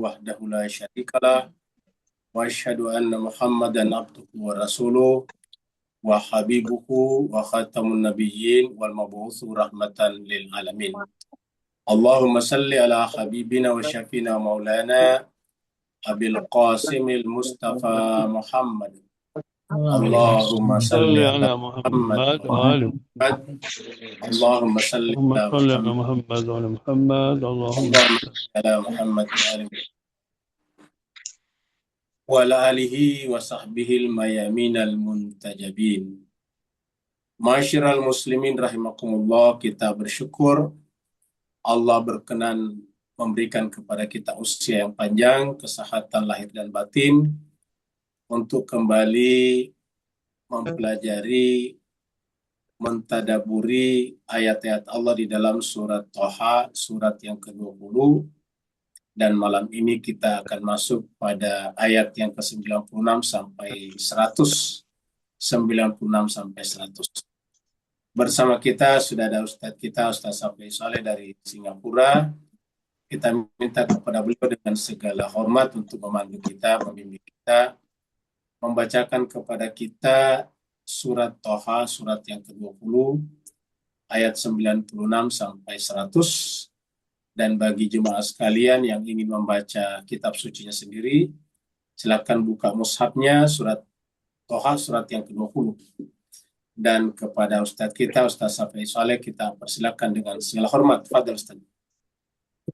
وحده لا شريك له وأشهد أن محمدا عبده ورسوله وحبيبه وخاتم النبيين والمبعوث رحمة للعالمين. اللهم صل على حبيبنا وشفينا مولانا أبي القاسم المصطفى محمد. اللهم صل على محمد وآل محمد. اللهم صل على محمد وعلى محمد اللهم اللهم صل على محمد وعلى آله وصحبه الميامين المنتجبين. Masyiral muslimin rahimakumullah, kita bersyukur Allah berkenan memberikan kepada kita usia yang panjang, kesehatan lahir dan batin untuk kembali mempelajari, mentadaburi ayat-ayat Allah di dalam surat Thaha, surat yang ke-20. Dan malam ini kita akan masuk pada ayat yang ke-96 sampai 100. 96 sampai 100. Bersama kita sudah ada Ustadz kita, Ustadz Safri Saleh dari Singapura. Kita minta kepada beliau dengan segala hormat untuk memandu kita, membimbing kita, membacakan kepada kita surat Thaha, surat yang ke-20, ayat 96 sampai 100. Dan bagi jemaah sekalian yang ingin membaca kitab sucinya sendiri, silakan buka mushafnya, surat Thaha, surat yang ke-20. Dan kepada Ustadz kita, Ustadz Safri Saleh, kita persilakan dengan segala hormat. Fadhil Ustadz.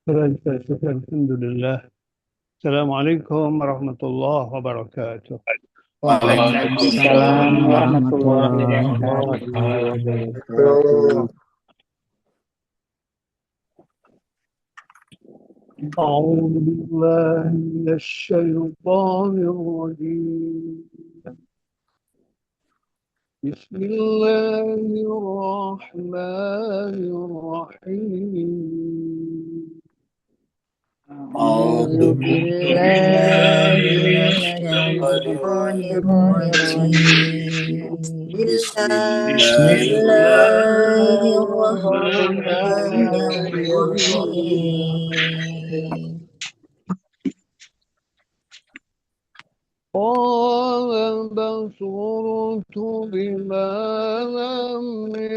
Alhamdulillah. Assalamualaikum warahmatullahi wabarakatuh. Waalaikumsalam warahmatullahi wabarakatuh. أعوذ بالله من الشيطان الرجيم. بسم الله الرحمن الرحيم. أعوذ بالله من الشيطان الرجيم. بسم الله الرحمن الرحيم. قال بصرت بما لم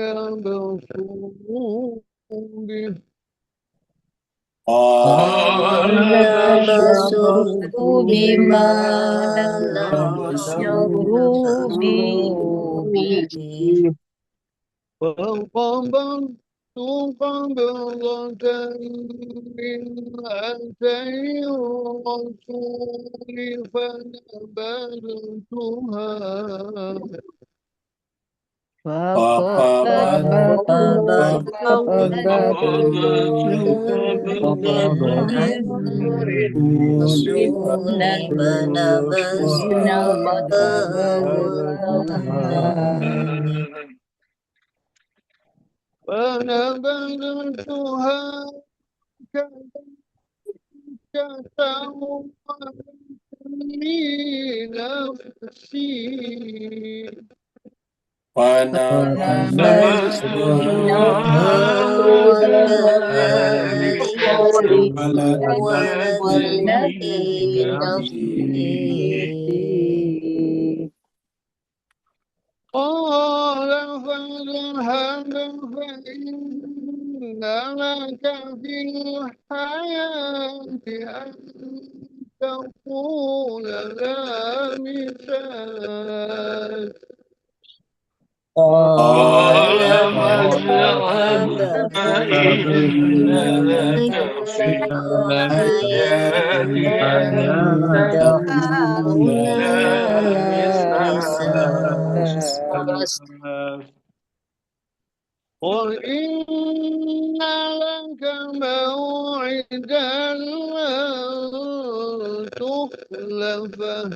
يبصروا به. قال بصرت بما لم يبصروا به. فقبضت قبضة من أتي الرسول فنبذتها. فنبذتها كتوبتني نفسي. قال فاذهب فإن لك في الحياة أن تقول لا مساس. قال فاذهب فإن لك في الحياة أن تقول لا مساس. وإن لك موعدا لن تخلفه.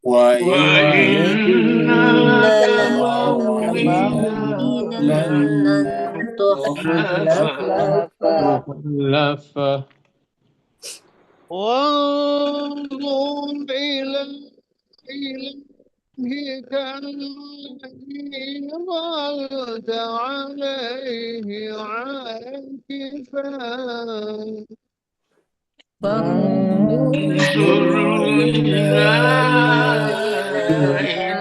وإن لك موعدا لن تخلفه. وانظر إليك الذي ظلت عليه عاكفا. فانظر إلى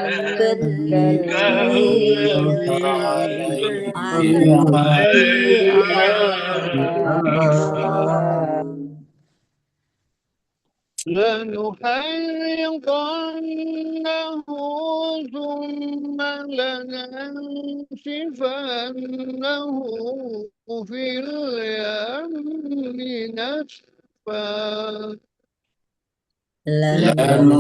الذي الذي عليها لنحرقنه ثم لننسفنه في اليم نسفا ثم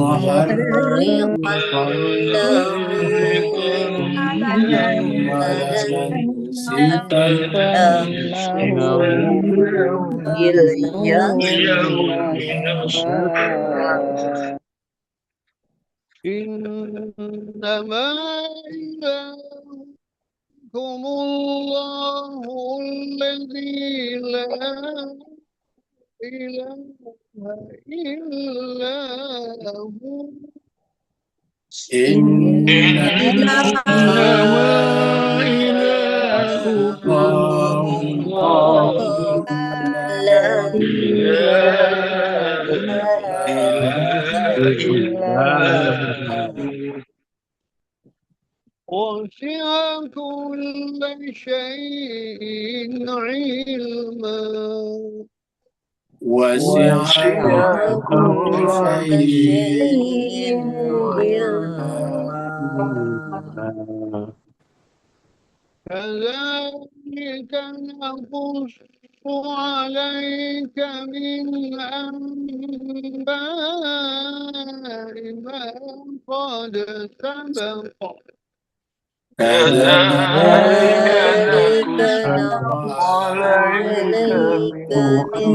إنما إلهكم الله الذي لا إله إلا هو إنما إلهكم الله الذي لا إله وسع كل شيء علما وسع كل شيء كذلك نقص عليك من أنباء ما قد سبق كذلك نقص عليك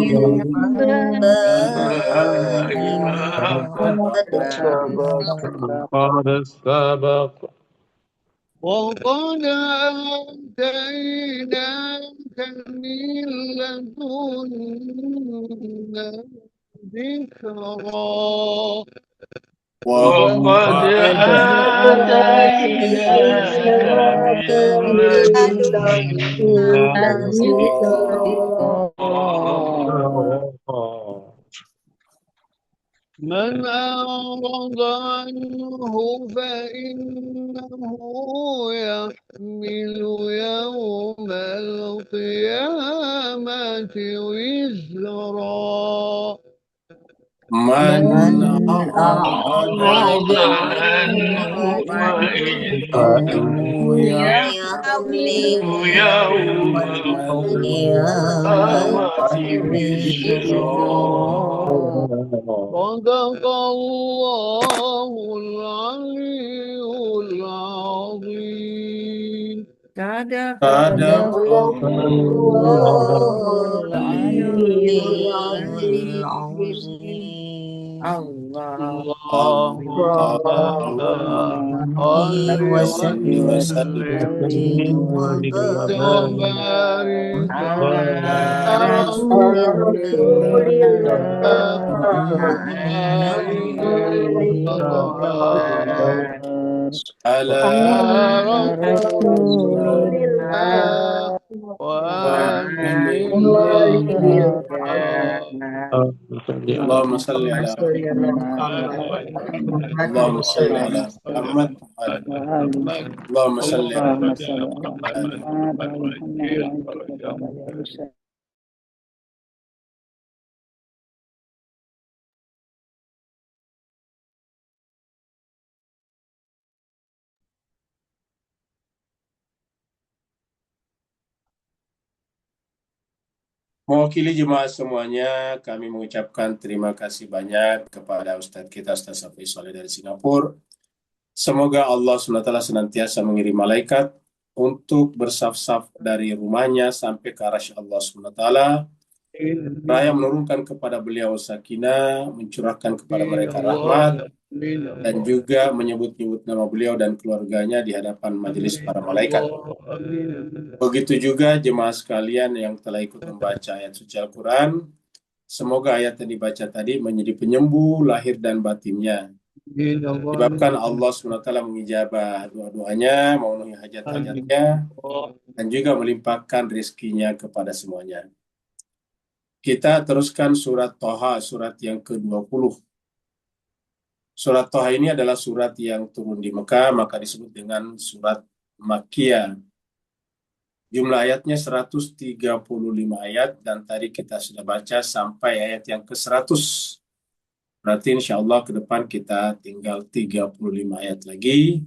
من أنباء ما قد سبق وقد آتيناك من لدنا ذكرا وقد آتيناك من لدنا ذكرا من أعرض عنه فإنه يحمل يوم القيامة وزرا من أعرض عنه فإنه يحمل يوم القيامة وزرا صدق الله العلي العظيم صدق الله العلي العظيم اللهم صل وسلم وبارك على رسول الله على رسول الله وآله اللهم صل على محمد اللهم صل على محمد اللهم صل على محمد. Mewakili jemaah semuanya, kami mengucapkan terima kasih banyak kepada Ustadz kita, Ustadz Safi Soleh dari Singapura. Semoga Allah SWT senantiasa mengirim malaikat untuk bersaf-saf dari rumahnya sampai ke arasy Allah SWT. Raya menurunkan kepada beliau sakinah, mencurahkan kepada mereka rahmat, dan juga menyebut-nyebut nama beliau dan keluarganya di hadapan majelis para malaikat. Begitu juga jemaah sekalian yang telah ikut membaca ayat suci Al-Quran. Semoga ayat yang dibaca tadi menjadi penyembuh lahir dan batinnya. Sebabkan Allah SWT mengijabah doa-doanya, memenuhi hajat-hajatnya, dan juga melimpahkan rezekinya kepada semuanya. Kita teruskan surat Thaha, surat yang ke-20. Surat Thaha ini adalah surat yang turun di Mekah, maka disebut dengan surat Makkiyah. Jumlah ayatnya 135 ayat, dan tadi kita sudah baca sampai ayat yang ke-100. Berarti insya Allah ke depan kita tinggal 35 ayat lagi.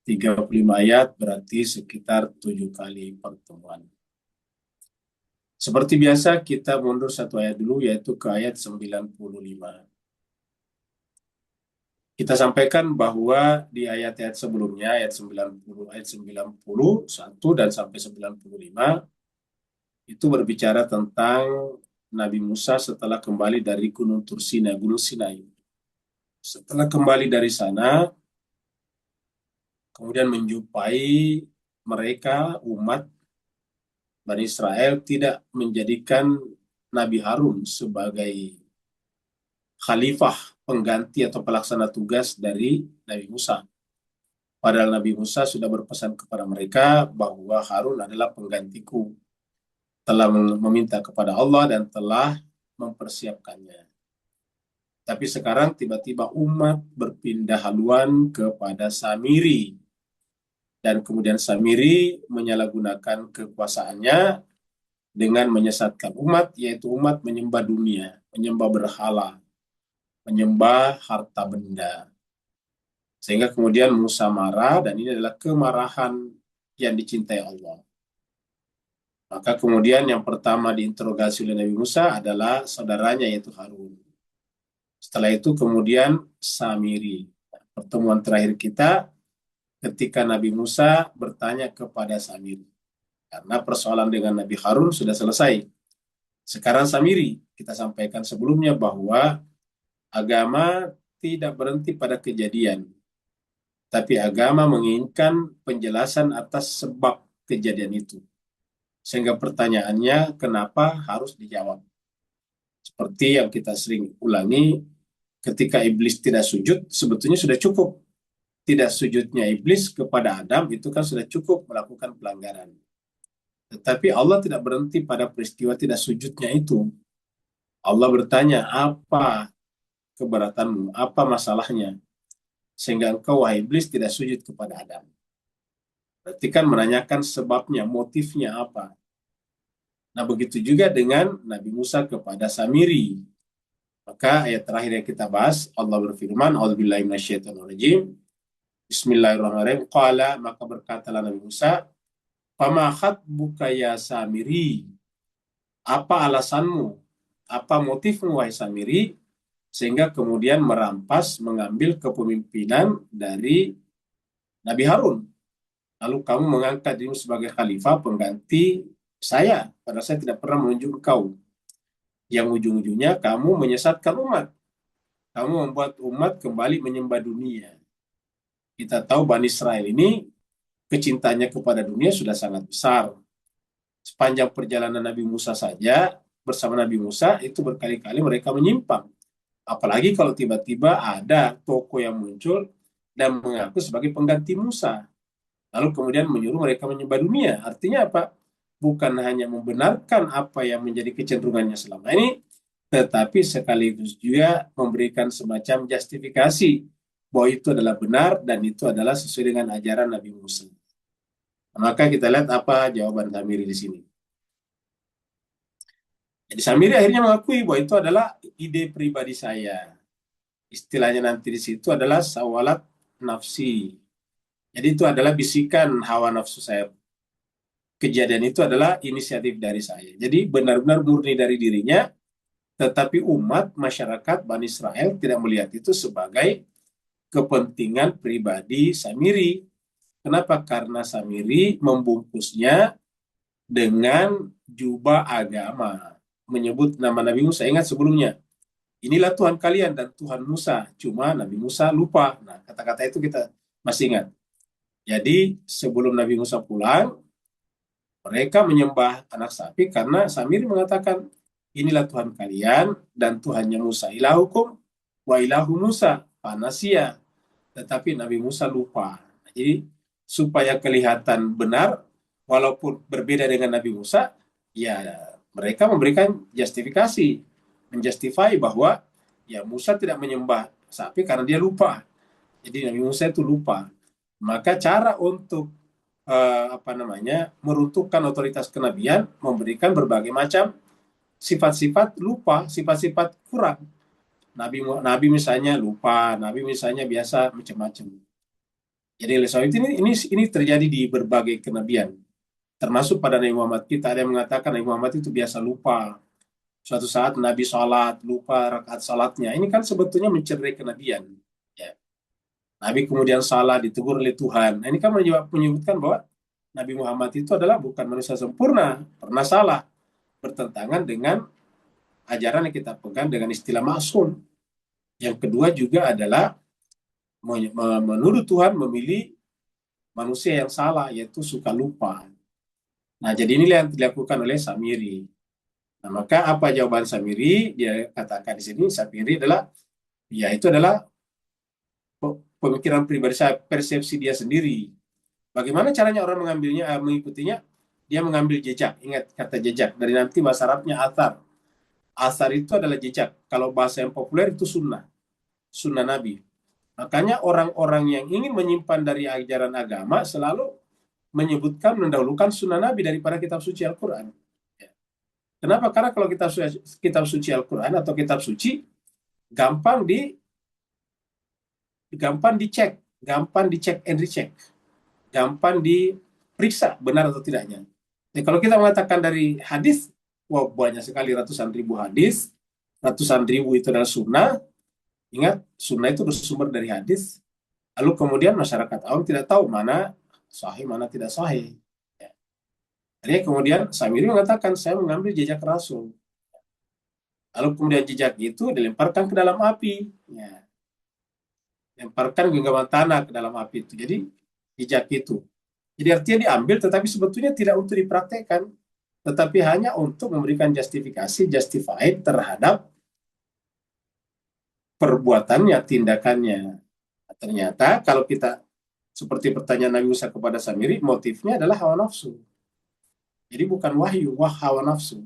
35 ayat berarti sekitar 7 kali pertemuan. Seperti biasa kita mundur satu ayat dulu, yaitu ke ayat 95. Kita sampaikan bahwa di ayat-ayat sebelumnya, ayat 90, ayat 91 dan sampai 95, itu berbicara tentang Nabi Musa setelah kembali dari Gunung Tursina, Gunung Sinai. Setelah kembali dari sana, kemudian menjumpai mereka, umat Bani Israel, tidak menjadikan Nabi Harun sebagai khalifah, pengganti atau pelaksana tugas dari Nabi Musa. Padahal Nabi Musa sudah berpesan kepada mereka bahwa Harun adalah penggantiku, telah meminta kepada Allah dan telah mempersiapkannya. Tapi sekarang tiba-tiba umat berpindah haluan kepada Samiri. Dan kemudian Samiri menyalahgunakan kekuasaannya dengan menyesatkan umat, yaitu umat menyembah dunia, menyembah berhala, menyembah harta benda. Sehingga kemudian Musa marah, dan ini adalah kemarahan yang dicintai Allah. Maka kemudian yang pertama diinterogasi oleh Nabi Musa adalah saudaranya, yaitu Harun. Setelah itu kemudian Samiri. Pertemuan terakhir kita ketika Nabi Musa bertanya kepada Samiri. Karena persoalan dengan Nabi Harun sudah selesai. Sekarang Samiri, kita sampaikan sebelumnya bahwa agama tidak berhenti pada kejadian. Tapi agama menginginkan penjelasan atas sebab kejadian itu. Sehingga pertanyaannya kenapa harus dijawab. Seperti yang kita sering ulangi, ketika iblis tidak sujud, sebetulnya sudah cukup. Tidak sujudnya iblis kepada Adam itu kan sudah cukup melakukan pelanggaran. Tetapi Allah tidak berhenti pada peristiwa tidak sujudnya itu. Allah bertanya, apa keberatanmu? Apa masalahnya? Sehingga engkau, wahai iblis, tidak sujud kepada Adam. Berarti kan menanyakan sebabnya, motifnya apa. Nah, begitu juga dengan Nabi Musa kepada Samiri. Maka ayat terakhir yang kita bahas, Allah berfirman, A'udzubillahi minasyaitonirrajim. Bismillahirrahmanirrahim. Qala, maka berkatalah Nabi Musa, "Fama khatbuka ya Samiri?" Apa alasanmu? Apa motifmu, wahai Samiri? Sehingga kemudian merampas, mengambil kepemimpinan dari Nabi Harun. Lalu kamu mengangkat dirimu sebagai khalifah, pengganti saya, padahal saya tidak pernah menunjuk engkau. Yang ujung-ujungnya kamu menyesatkan umat. Kamu membuat umat kembali menyembah dunia. Kita tahu Bani Israel ini kecintanya kepada dunia sudah sangat besar. Sepanjang perjalanan Nabi Musa saja, bersama Nabi Musa itu berkali-kali mereka menyimpang. Apalagi kalau tiba-tiba ada tokoh yang muncul dan mengaku sebagai pengganti Musa. Lalu kemudian menyuruh mereka menyembah dunia. Artinya apa? Bukan hanya membenarkan apa yang menjadi kecenderungannya selama ini, tetapi sekaligus juga memberikan semacam justifikasi bahwa itu adalah benar dan itu adalah sesuai dengan ajaran Nabi Musa. Maka kita lihat apa jawaban Samiri di sini. Jadi Samiri akhirnya mengakui bahwa itu adalah ide pribadi saya. Istilahnya nanti di situ adalah sawalat nafsi. Jadi itu adalah bisikan hawa nafsu saya. Kejadian itu adalah inisiatif dari saya. Jadi benar-benar murni dari dirinya, tetapi umat, masyarakat, Bani Israel tidak melihat itu sebagai kepentingan pribadi Samiri. Kenapa? Karena Samiri membungkusnya dengan jubah agama. Menyebut nama Nabi Musa. Ingat sebelumnya, inilah Tuhan kalian dan Tuhan Musa. Cuma Nabi Musa lupa. Nah, kata-kata itu kita masih ingat. Jadi sebelum Nabi Musa pulang, mereka menyembah anak sapi karena Samiri mengatakan, inilah Tuhan kalian dan Tuhannya Musa. Ilahukum wa ilahu Musa. Panasia. Tetapi Nabi Musa lupa. Jadi supaya kelihatan benar, walaupun berbeda dengan Nabi Musa, ya Mereka memberikan justifikasi, menjustify bahwa ya Musa tidak menyembah sapi karena dia lupa. Jadi Nabi Musa itu lupa. Maka cara untuk meruntuhkan otoritas kenabian, memberikan berbagai macam sifat-sifat lupa, sifat-sifat kurang. Nabi misalnya lupa, Nabi misalnya biasa macam-macam. Jadi oleh sebab itu ini terjadi di berbagai kenabian. Termasuk pada Nabi Muhammad kita, ada yang mengatakan Nabi Muhammad itu biasa lupa. Suatu saat Nabi sholat, lupa rakaat sholatnya. Ini kan sebetulnya mencederai kenabian. Ya. Nabi kemudian salah, ditegur oleh Tuhan. Nah, ini kan menyebutkan bahwa Nabi Muhammad itu adalah bukan manusia sempurna, pernah salah, bertentangan dengan ajaran yang kita pegang dengan istilah maksum. Yang kedua juga adalah menuduh Tuhan memilih manusia yang salah, yaitu suka lupa. Nah, jadi inilah yang dilakukan oleh Samiri. Nah, maka apa jawaban Samiri? Dia katakan di sini, Samiri adalah, ya itu adalah pemikiran pribadi saya, persepsi dia sendiri. Bagaimana caranya orang mengambilnya, mengikutinya? Dia mengambil jejak. Ingat kata jejak. Dari nanti bahasa Arabnya athar. Athar itu adalah jejak. Kalau bahasa yang populer itu sunnah. Sunnah Nabi. Makanya orang-orang yang ingin menyimpan dari ajaran agama selalu menyebutkan, mendahulukan sunnah Nabi daripada kitab suci Al-Quran. Kenapa? Karena kalau kitab suci Al-Quran atau kitab suci gampang dicek, gampang dicek and recheck, gampang diperiksa benar atau tidaknya. Jadi kalau kita mengatakan dari hadis, wah banyak sekali, ratusan ribu hadis, ratusan ribu itu adalah sunnah. Ingat, sunnah itu bersumber dari hadis. Lalu kemudian masyarakat awam tidak tahu mana sahih, mana tidak sahih. Ya. Jadi kemudian Samiri mengatakan, saya mengambil jejak Rasul. Lalu kemudian jejak itu dilemparkan ke dalam api. Ya. Lemparkan genggaman tanah ke dalam api itu. Jadi jejak itu. Jadi artinya diambil, tetapi sebetulnya tidak untuk dipraktekkan. Tetapi hanya untuk memberikan justifikasi, justified terhadap perbuatannya, tindakannya. Ternyata kalau kita seperti pertanyaan Nabi Musa kepada Samiri, motifnya adalah hawa nafsu. Jadi bukan wahyu, hawa nafsu.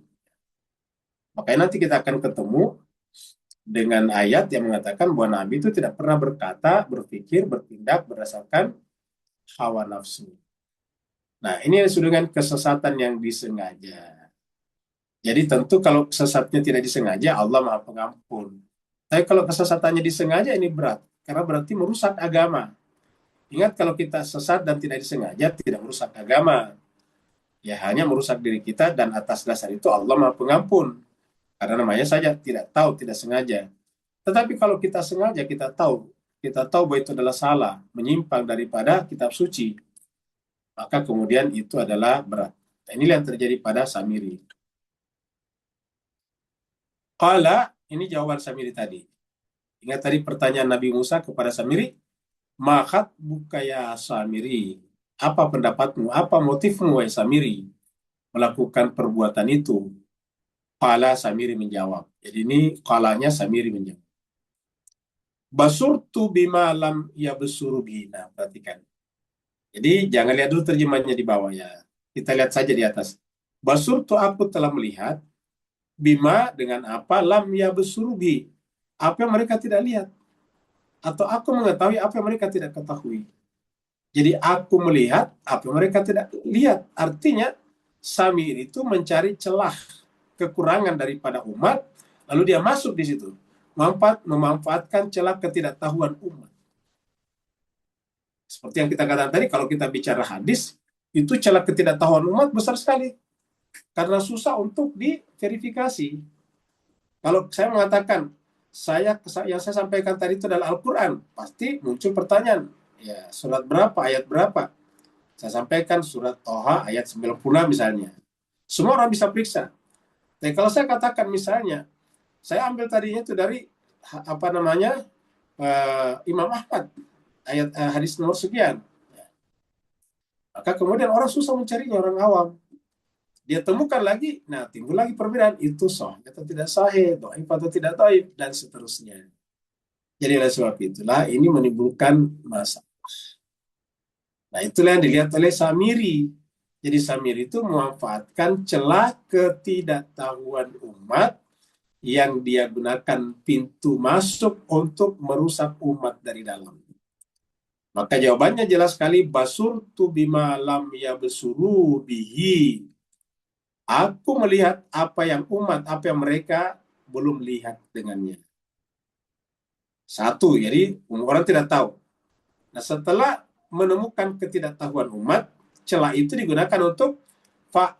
Makanya nanti kita akan ketemu dengan ayat yang mengatakan bahwa Nabi itu tidak pernah berkata, berpikir, bertindak berdasarkan hawa nafsu. Nah, ini disebut dengan kesesatan yang disengaja. Jadi tentu kalau sesatnya tidak disengaja, Allah Maha Pengampun. Tapi kalau kesesatannya disengaja, ini berat. Karena berarti merusak agama. Ingat, kalau kita sesat dan tidak disengaja, tidak merusak agama. Ya hanya merusak diri kita, dan atas dasar itu Allah Maha Pengampun. Karena namanya saja tidak tahu, tidak sengaja. Tetapi kalau kita sengaja, kita tahu bahwa itu adalah salah, menyimpang daripada kitab suci, maka kemudian itu adalah berat. Nah, inilah yang terjadi pada Samiri. Qala, ini jawaban Samiri tadi. Ingat tadi pertanyaan Nabi Musa kepada Samiri, "Makat bukaya Samiri." Apa pendapatmu? Apa motifmu, wahai Samiri, melakukan perbuatan itu? Qala, Samiri menjawab. Jadi ini qalanya Samiri menjawab. Basurtu bima lam yabsuru bina. Perhatikan. Jadi jangan lihat dulu terjemahnya di bawah ya. Kita lihat saja di atas. Basurtu, aku telah melihat, bima dengan apa, lam yabsuru bi, apa yang mereka tidak lihat. Atau aku mengetahui apa yang mereka tidak ketahui. Jadi aku melihat apa yang mereka tidak lihat. Artinya Samir itu mencari celah kekurangan daripada umat, lalu dia masuk di situ, memanfaatkan celah ketidaktahuan umat. Seperti yang kita katakan tadi, kalau kita bicara hadis, itu celah ketidaktahuan umat besar sekali. Karena susah untuk diverifikasi. Kalau saya mengatakan, yang saya sampaikan tadi itu adalah Al-Quran, pasti muncul pertanyaan, ya surat berapa, ayat berapa? Saya sampaikan surat Toha ayat 90 misalnya. Semua orang bisa periksa. Tapi kalau saya katakan misalnya, saya ambil tadinya itu dari Imam Ahmad, ayat hadis nomor sekian. Maka kemudian orang susah mencarinya, orang awam. Dia temukan lagi, nah timbul lagi perbedaan, itu sahih atau tidak sahih, dhaif atau tidak dhaif, dan seterusnya. Jadi oleh sebab itulah ini menimbulkan masalah. Nah itulah yang dilihat oleh Samiri. Jadi Samir itu memanfaatkan celah ketidaktahuan umat yang dia gunakan pintu masuk untuk merusak umat dari dalam. Maka jawabannya jelas sekali, basurtu bima lam yabsuru bihi. Aku melihat apa yang mereka belum lihat dengannya. Satu, jadi orang tidak tahu. Nah, setelah menemukan ketidaktahuan umat, celah itu digunakan untuk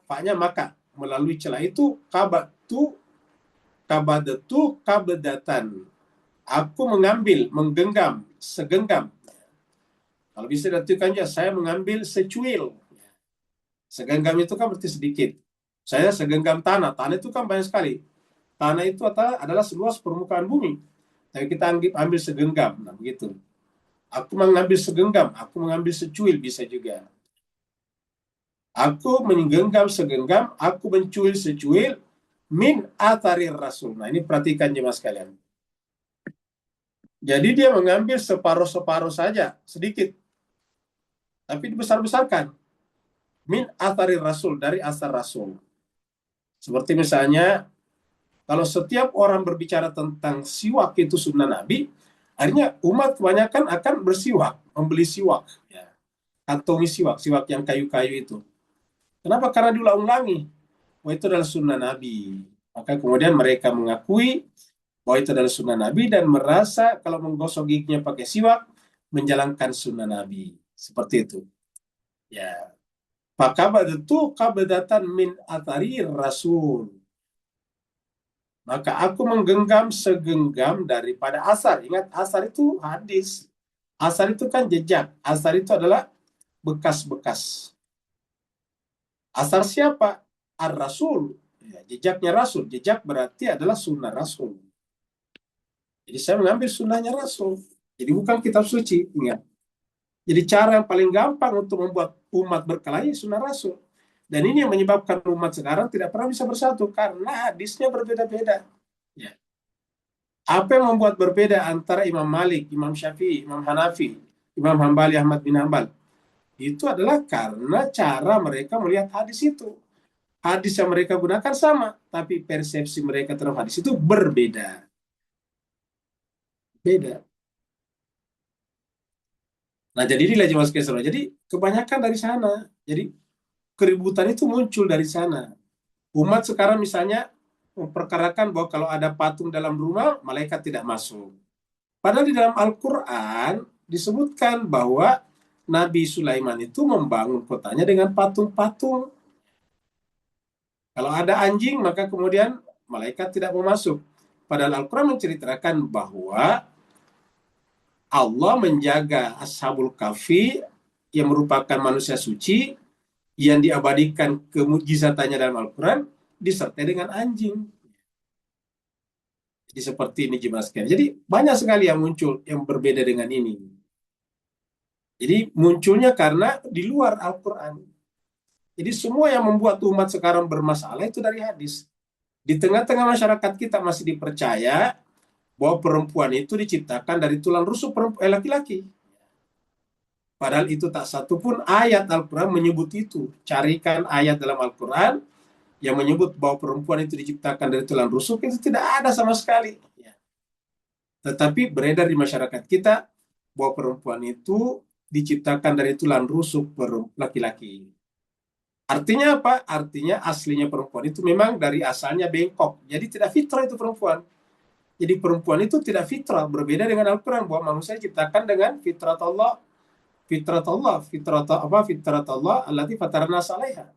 fa-nya maka. Melalui celah itu kabadatan. Aku mengambil, menggenggam, segenggam. Kalau bisa diartikan ya, saya mengambil secuil. Segenggam itu kan berarti sedikit. Saya segenggam tanah. Tanah itu kan banyak sekali. Tanah itu adalah seluas permukaan bumi. Tapi kita ambil segenggam. Nah, begitu. Aku mengambil segenggam, aku mengambil secuil, bisa juga. Aku menggenggam segenggam, aku mencuil secuil, min atharir rasul. Nah, ini perhatikan jemaah sekalian. Jadi dia mengambil separuh-separuh saja, sedikit. Tapi dibesar-besarkan. Min atharir rasul, dari asar rasul. Seperti misalnya, kalau setiap orang berbicara tentang siwak itu sunnah Nabi, akhirnya umat kebanyakan akan bersiwak, membeli siwak. Ya. Kantongi siwak yang kayu-kayu itu. Kenapa? Karena diulang-ulangi. Bahwa itu adalah sunnah Nabi. Maka kemudian mereka mengakui bahwa itu adalah sunnah Nabi dan merasa kalau menggosok giginya pakai siwak, menjalankan sunnah Nabi. Seperti itu. Ya. Fakabadatu kabadatan min atharir rasul. Maka aku menggenggam segenggam daripada asar. Ingat, asar itu hadis. Asar itu kan jejak. Asar itu adalah bekas-bekas. Asar siapa? Ar-Rasul. Ya, jejaknya Rasul. Jejak berarti adalah sunnah Rasul. Jadi saya mengambil sunnahnya Rasul. Jadi bukan kitab suci. Ingat. Jadi cara yang paling gampang untuk membuat umat berkelahi sunnah Rasul. Dan ini yang menyebabkan umat sekarang tidak pernah bisa bersatu. Karena hadisnya berbeda-beda. Ya. Apa yang membuat berbeda antara Imam Malik, Imam Syafi'i, Imam Hanafi, Imam Hambali, Ahmad bin Hambal? Itu adalah karena cara mereka melihat hadis itu. Hadis yang mereka gunakan sama, tapi persepsi mereka terhadap hadis itu berbeda. Beda. Nah, jadi inilah jemaah sekalian. Jadi kebanyakan dari sana. Jadi keributan itu muncul dari sana. Umat sekarang misalnya memperkarakan bahwa kalau ada patung dalam rumah, malaikat tidak masuk. Padahal di dalam Al-Quran disebutkan bahwa Nabi Sulaiman itu membangun kotanya dengan patung-patung. Kalau ada anjing, maka kemudian malaikat tidak mau masuk. Padahal Al-Quran menceritakan bahwa Allah menjaga Ashabul Kahfi yang merupakan manusia suci yang diabadikan kemujizatannya dalam Al-Quran disertai dengan anjing. Jadi seperti ini jemaah sekalian. Jadi banyak sekali yang muncul yang berbeda dengan ini. Jadi munculnya karena di luar Al-Quran. Jadi semua yang membuat umat sekarang bermasalah itu dari hadis. Di tengah-tengah masyarakat kita masih dipercaya bahwa perempuan itu diciptakan dari tulang rusuk laki-laki. Padahal itu tak satu pun ayat Al-Quran menyebut itu. Carikan ayat dalam Al-Quran yang menyebut bahwa perempuan itu diciptakan dari tulang rusuk, itu tidak ada sama sekali. Tetapi beredar di masyarakat kita bahwa perempuan itu diciptakan dari tulang rusuk laki-laki. Artinya apa? Artinya aslinya perempuan itu memang dari asalnya bengkok. Jadi tidak fitrah itu perempuan. Jadi perempuan itu tidak fitrah. Berbeda dengan Al-Quran bahwa manusia diciptakan dengan fitrat Allah allati fatarna salaiha.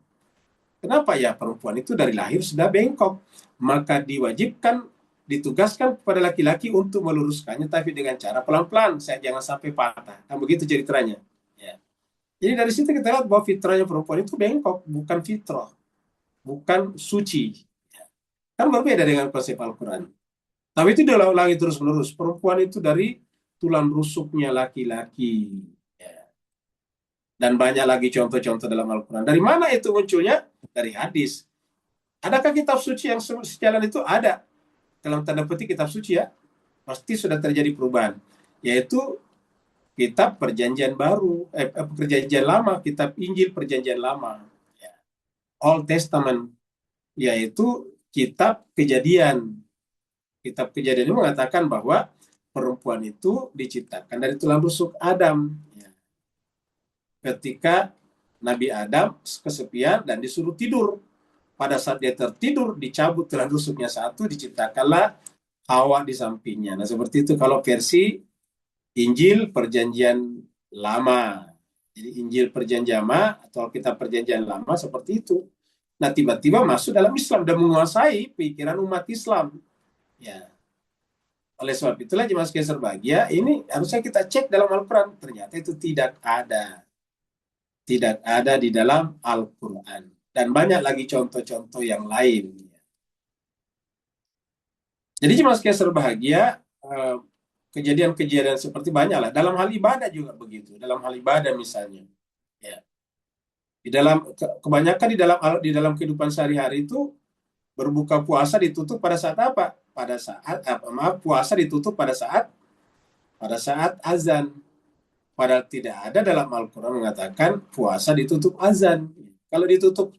Kenapa? Ya perempuan itu dari lahir sudah bengkok. Maka ditugaskan kepada laki-laki untuk meluruskannya, tapi dengan cara pelan-pelan. Saya jangan sampai patah. Kan begitu ceritanya. Ya. Jadi dari situ kita lihat bahwa fitrahnya perempuan itu bengkok, bukan fitrah, bukan suci. Kan berbeda dengan konsep Al-Quran. Tapi itu diulang-ulangi terus-menerus. Perempuan itu dari tulang rusuknya laki-laki. Ya. Dan banyak lagi contoh-contoh dalam Al-Quran. Dari mana itu munculnya? Dari hadis. Adakah kitab suci yang sejalan itu? Ada. Dalam tanda petik kitab suci ya. Pasti sudah terjadi perubahan. Yaitu kitab perjanjian baru, perjanjian lama, kitab Injil perjanjian lama. Old Testament, yaitu kitab Kejadian. Kitab Kejadian itu mengatakan bahwa perempuan itu diciptakan dari tulang rusuk Adam. Ya. Ketika Nabi Adam kesepian dan disuruh tidur. Pada saat dia tertidur, dicabut tulang rusuknya satu, diciptakanlah Hawa di sampingnya. Nah, seperti itu kalau versi Injil Perjanjian Lama. Jadi Injil Perjanjian Lama atau Kitab Perjanjian Lama seperti itu. Nah, tiba-tiba masuk dalam Islam dan menguasai pikiran umat Islam. Ya. Oleh sebab itulah jemaah sekalian berbahagia, ini harusnya kita cek dalam Al-Quran. Ternyata itu tidak ada. Tidak ada di dalam Al-Quran. Dan banyak lagi contoh-contoh yang lain. Jadi jemaah sekalian berbahagia, kejadian-kejadian seperti banyak lah. Dalam hal ibadah juga begitu. Dalam hal ibadah misalnya. Ya. Di dalam kebanyakan di dalam kehidupan sehari-hari itu berbuka puasa ditutup pada saat apa? Puasa ditutup pada saat azan. Padahal tidak ada dalam Al-Quran mengatakan puasa ditutup azan. Kalau ditutup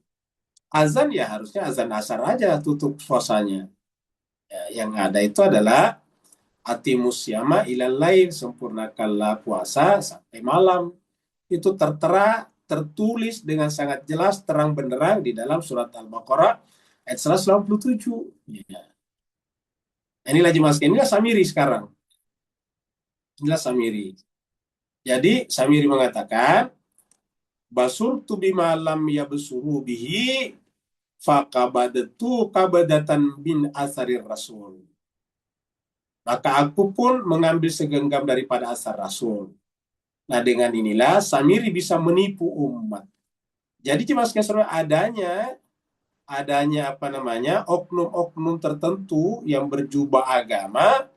azan ya harusnya azan asar aja tutup puasanya. Ya, yang ada itu adalah atimus yama ilal lain, sempurnakanlah puasa sampai malam. Itu tertulis dengan sangat jelas terang benderang di dalam surat Al-Baqarah ayat 187. Ya. Inilah jemaah sekalian, inilah Samiri sekarang. Inilah Samiri. Jadi Samiri mengatakan basurtu bima lam yabsuru bihi faqabadatu qabadatan bin asarir rasul. Maka aku pun mengambil segenggam daripada asar rasul. Nah, dengan inilah Samiri bisa menipu umat. Jadi jemaah sekalian adanya oknum-oknum tertentu yang berjubah agama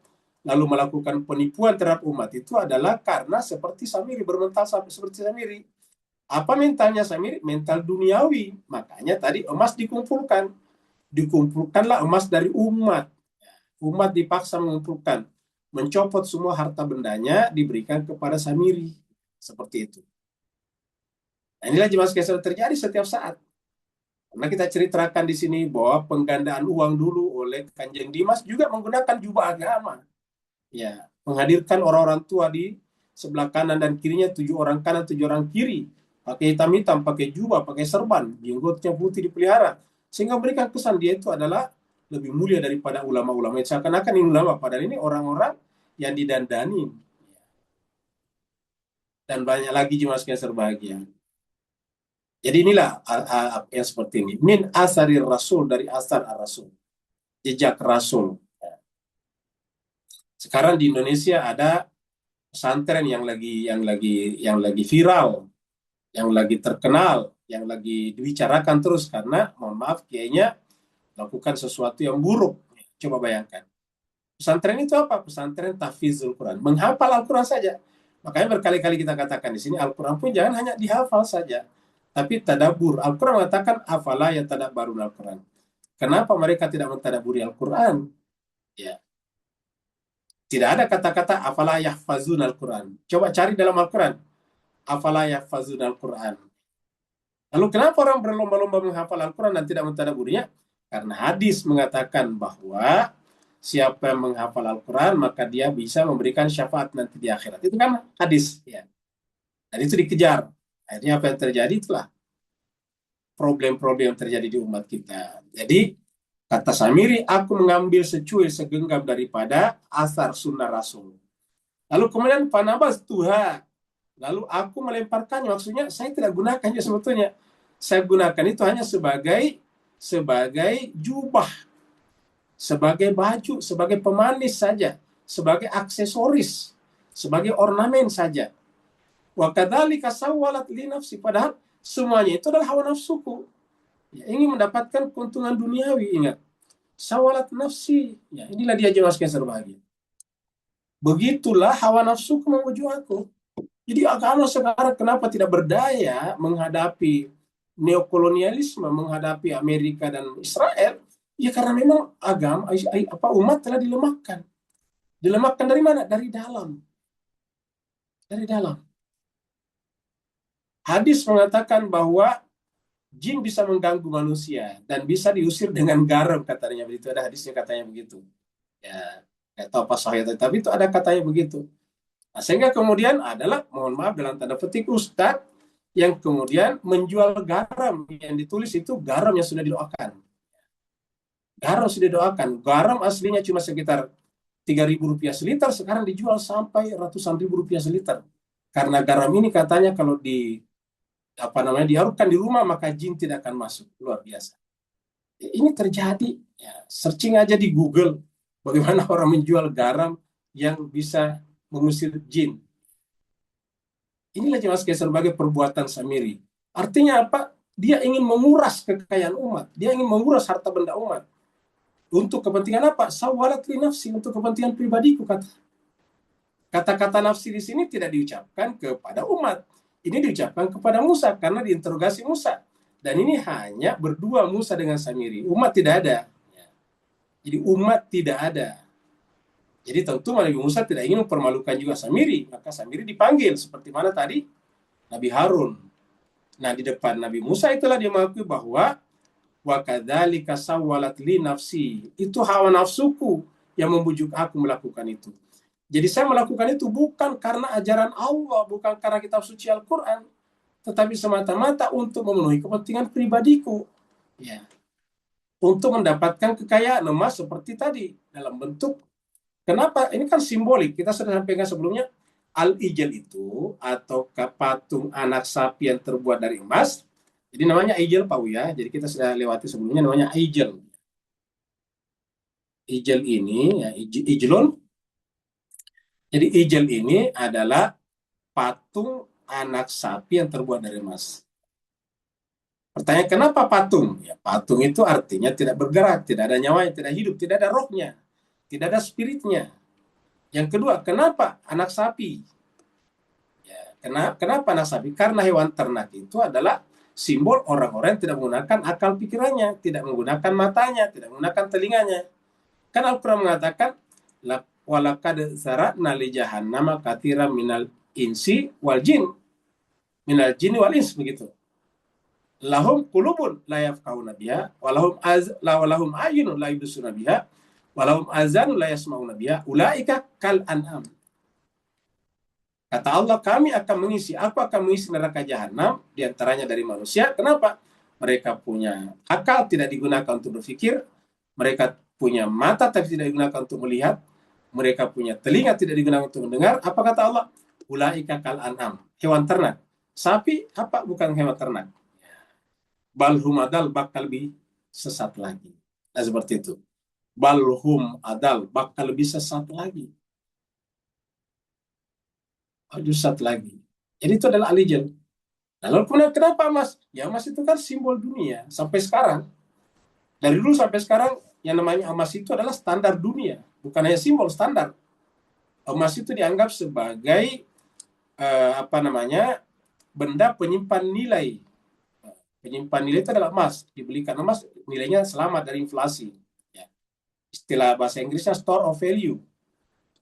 lalu melakukan penipuan terhadap umat itu adalah karena seperti Samiri, bermental seperti Samiri. Apa mentalnya Samiri? Mental duniawi. Makanya tadi emas dikumpulkanlah emas dari umat. Umat dipaksa mengumpulkan, mencopot semua harta bendanya diberikan kepada Samiri. Seperti itu. Nah, inilah jemaah sekalian terjadi setiap saat. Karena kita ceritakan di sini bahwa penggandaan uang dulu oleh Kanjeng Dimas juga menggunakan jubah agama. Ya, menghadirkan orang-orang tua di sebelah kanan dan kirinya, 7 orang kanan, 7 orang kiri, pakai hitam-hitam, pakai jubah, pakai serban, jenggotnya putih dipelihara, sehingga memberikan kesan dia itu adalah lebih mulia daripada ulama-ulama. Seakan-akan ini ulama, padahal ini orang-orang yang didandani. Dan banyak lagi jemaah sekalian berbahagia. Jadi inilah yang seperti ini. Min asarir rasul, dari asar ar-rasul. Jejak rasul. Sekarang di Indonesia ada pesantren yang lagi viral, yang lagi terkenal, yang lagi dibicarakan terus karena mohon maaf kayaknya melakukan sesuatu yang buruk. Coba bayangkan. Pesantren itu apa? Pesantren tahfizul Quran, menghafal Al-Quran saja. Makanya berkali-kali kita katakan di sini Al-Quran pun jangan hanya dihafal saja, tapi tadabur. Al-Quran mengatakan afala yatadabbarun Al-Quran. Kenapa mereka tidak mentadaburi Al-Quran? Ya. Tidak ada kata-kata afala yahfazun Al-Quran. Coba cari dalam Al-Quran. Afala yahfazun Al-Quran. Lalu kenapa orang berlomba-lomba menghafal Al-Quran dan tidak mentadaburinya? Karena hadis mengatakan bahwa siapa yang menghafal Al-Quran maka dia bisa memberikan syafaat nanti di akhirat. Itu kan hadis. Ya. Dan itu dikejar. Akhirnya apa yang terjadi itulah problem-problem yang terjadi di umat kita. Jadi kata Samiri, aku mengambil secuil segenggam daripada asar sunnah Rasul. Lalu kemudian panabas tuha. Lalu aku melemparkannya. Maksudnya saya tidak gunakannya sebetulnya. Saya gunakan itu hanya sebagai jubah, sebagai baju, sebagai pemanis saja, sebagai aksesoris, sebagai ornamen saja. Wa kadzalika sawwalat li nafsi. Padahal semuanya itu adalah hawa nafsuku. Ya, ingin mendapatkan keuntungan duniawi, ingat. Sawalat nafsi. Ya, inilah dia jemaah sekalian berbahagia. Begitulah hawa nafsuku memuju aku. Jadi agama sekarang kenapa tidak berdaya menghadapi neokolonialisme, menghadapi Amerika dan Israel? Ya karena memang umat telah dilemahkan. Dilemahkan dari mana? Dari dalam. Dari dalam. Hadis mengatakan bahwa jin bisa mengganggu manusia dan bisa diusir dengan garam katanya begitu. Ada hadisnya katanya begitu. Ya, nggak tahu apa sahih tapi itu ada katanya begitu. Nah, sehingga kemudian adalah, mohon maaf dalam tanda petik, ustadz yang kemudian menjual garam yang ditulis itu garam yang sudah didoakan. Garam sudah didoakan. Garam aslinya cuma sekitar Rp3.000 seliter, sekarang dijual sampai ratusan ribu rupiah seliter. Karena garam ini katanya kalau diharukan di rumah maka jin tidak akan masuk. Luar biasa. Ini terjadi. Ya, searching aja di Google bagaimana orang menjual garam yang bisa mengusir jin. Inilah jelas sebagai perbuatan Samiri. Artinya apa? Dia ingin menguras kekayaan umat. Dia ingin menguras harta benda umat. Untuk kepentingan apa? Sawalat li nafsi, untuk kepentingan pribadiku, kata. Kata-kata nafsi di sini tidak diucapkan kepada umat. Ini diucapkan kepada Musa karena diinterogasi Musa. Dan ini hanya berdua Musa dengan Samiri. Umat tidak ada. Jadi umat tidak ada. Jadi tentu Nabi Musa tidak ingin mempermalukan juga Samiri. Maka Samiri dipanggil. Seperti mana tadi? Nabi Harun. Nah, di depan Nabi Musa itulah dia mengakui bahwa wa kadzalika sawwalat li nafsi. Itu hawa nafsuku yang membujuk aku melakukan itu. Jadi saya melakukan itu bukan karena ajaran Allah, bukan karena kitab suci Al-Quran, tetapi semata-mata untuk memenuhi kepentingan pribadiku. Ya. Untuk mendapatkan kekayaan emas seperti tadi, dalam bentuk, kenapa? Ini kan simbolik, kita sudah sampaikan sebelumnya, al-ijal itu, atau patung anak sapi yang terbuat dari emas, jadi namanya ijal Pak ya, jadi kita sudah lewati sebelumnya, namanya ijal. Ijal ini, ya, ijlun. Jadi ijal ini adalah patung anak sapi yang terbuat dari emas. Pertanyaan, kenapa patung? Ya, patung itu artinya tidak bergerak, tidak ada nyawanya, tidak hidup, tidak ada rohnya, tidak ada spiritnya. Yang kedua, kenapa anak sapi? Ya, kenapa anak sapi? Karena hewan ternak itu adalah simbol orang-orang yang tidak menggunakan akal pikirannya, tidak menggunakan matanya, tidak menggunakan telinganya. Kan Al-Quran mengatakan, walakad zara'na li jahannama katsiran minal insi wal jin. Minal jinni wal ins, begitu. Lahum qulubun la yafqahuna biha walahum ayunun la yubsiruna biha walahum azanun la yasma'una biha ulaika kal an'am. Kata Allah, kami akan mengisi, aku akan mengisi neraka jahanam diantaranya dari manusia. Kenapa? Mereka punya akal tidak digunakan untuk berpikir, mereka punya mata tapi tidak digunakan untuk melihat, mereka punya telinga tidak digunakan untuk mendengar. Apa kata Allah? Ulaika kal an'am, hewan ternak. Sapi apa? Bukan hewan ternak. Balhum adal, bakal lebih sesat lagi. Nah, seperti itu. Balhum adal, bakal lebih sesat lagi. Sesat lagi. Jadi itu adalah alijal. Nah, lalu kemudian kenapa emas? Ya, emas itu kan simbol dunia sampai sekarang. Dari dulu sampai sekarang yang namanya emas itu adalah standar dunia, bukan hanya simbol, standar. Emas itu dianggap sebagai benda penyimpan nilai. Penyimpan nilai itu adalah emas. Dibelikan emas, nilainya selamat dari inflasi. Ya. Istilah bahasa Inggrisnya store of value.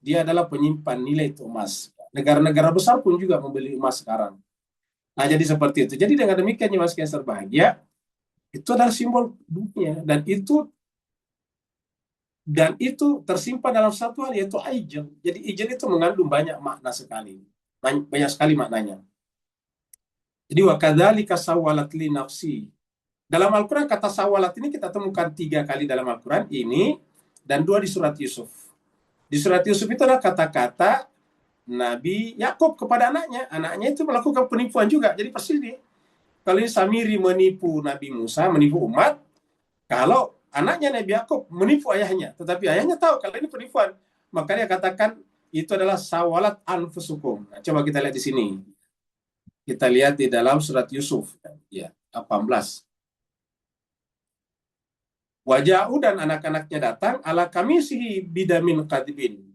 Dia adalah penyimpan nilai itu emas. Negara-negara besar pun juga membeli emas sekarang. Nah, jadi seperti itu. Jadi dengan demikian, Mas Kaiser bahagia, itu adalah simbol dunia. Dan itu tersimpan dalam satu hal, yaitu ijal. Jadi ijal itu mengandung banyak makna sekali. Banyak sekali maknanya. Jadi wa kadzalika sawwalat li nafsi. Dalam Al-Quran kata sawalat ini kita temukan 3 kali dalam Al-Quran, ini dan 2 di surat Yusuf. Di surat Yusuf itu adalah kata-kata Nabi Yakub kepada anaknya. Anaknya itu melakukan penipuan juga. Jadi pasti kalau ini Samiri menipu Nabi Musa, menipu umat, kalau anaknya Nabi Yakub menipu ayahnya, tetapi ayahnya tahu kalau ini penipuan, maka dia katakan itu adalah sawalat anfusukum. Nah, coba kita lihat di sini. Kita lihat di dalam surat Yusuf, ya, 18. Waja'u dan anak-anaknya datang ala kamisihi bidamin kadibin.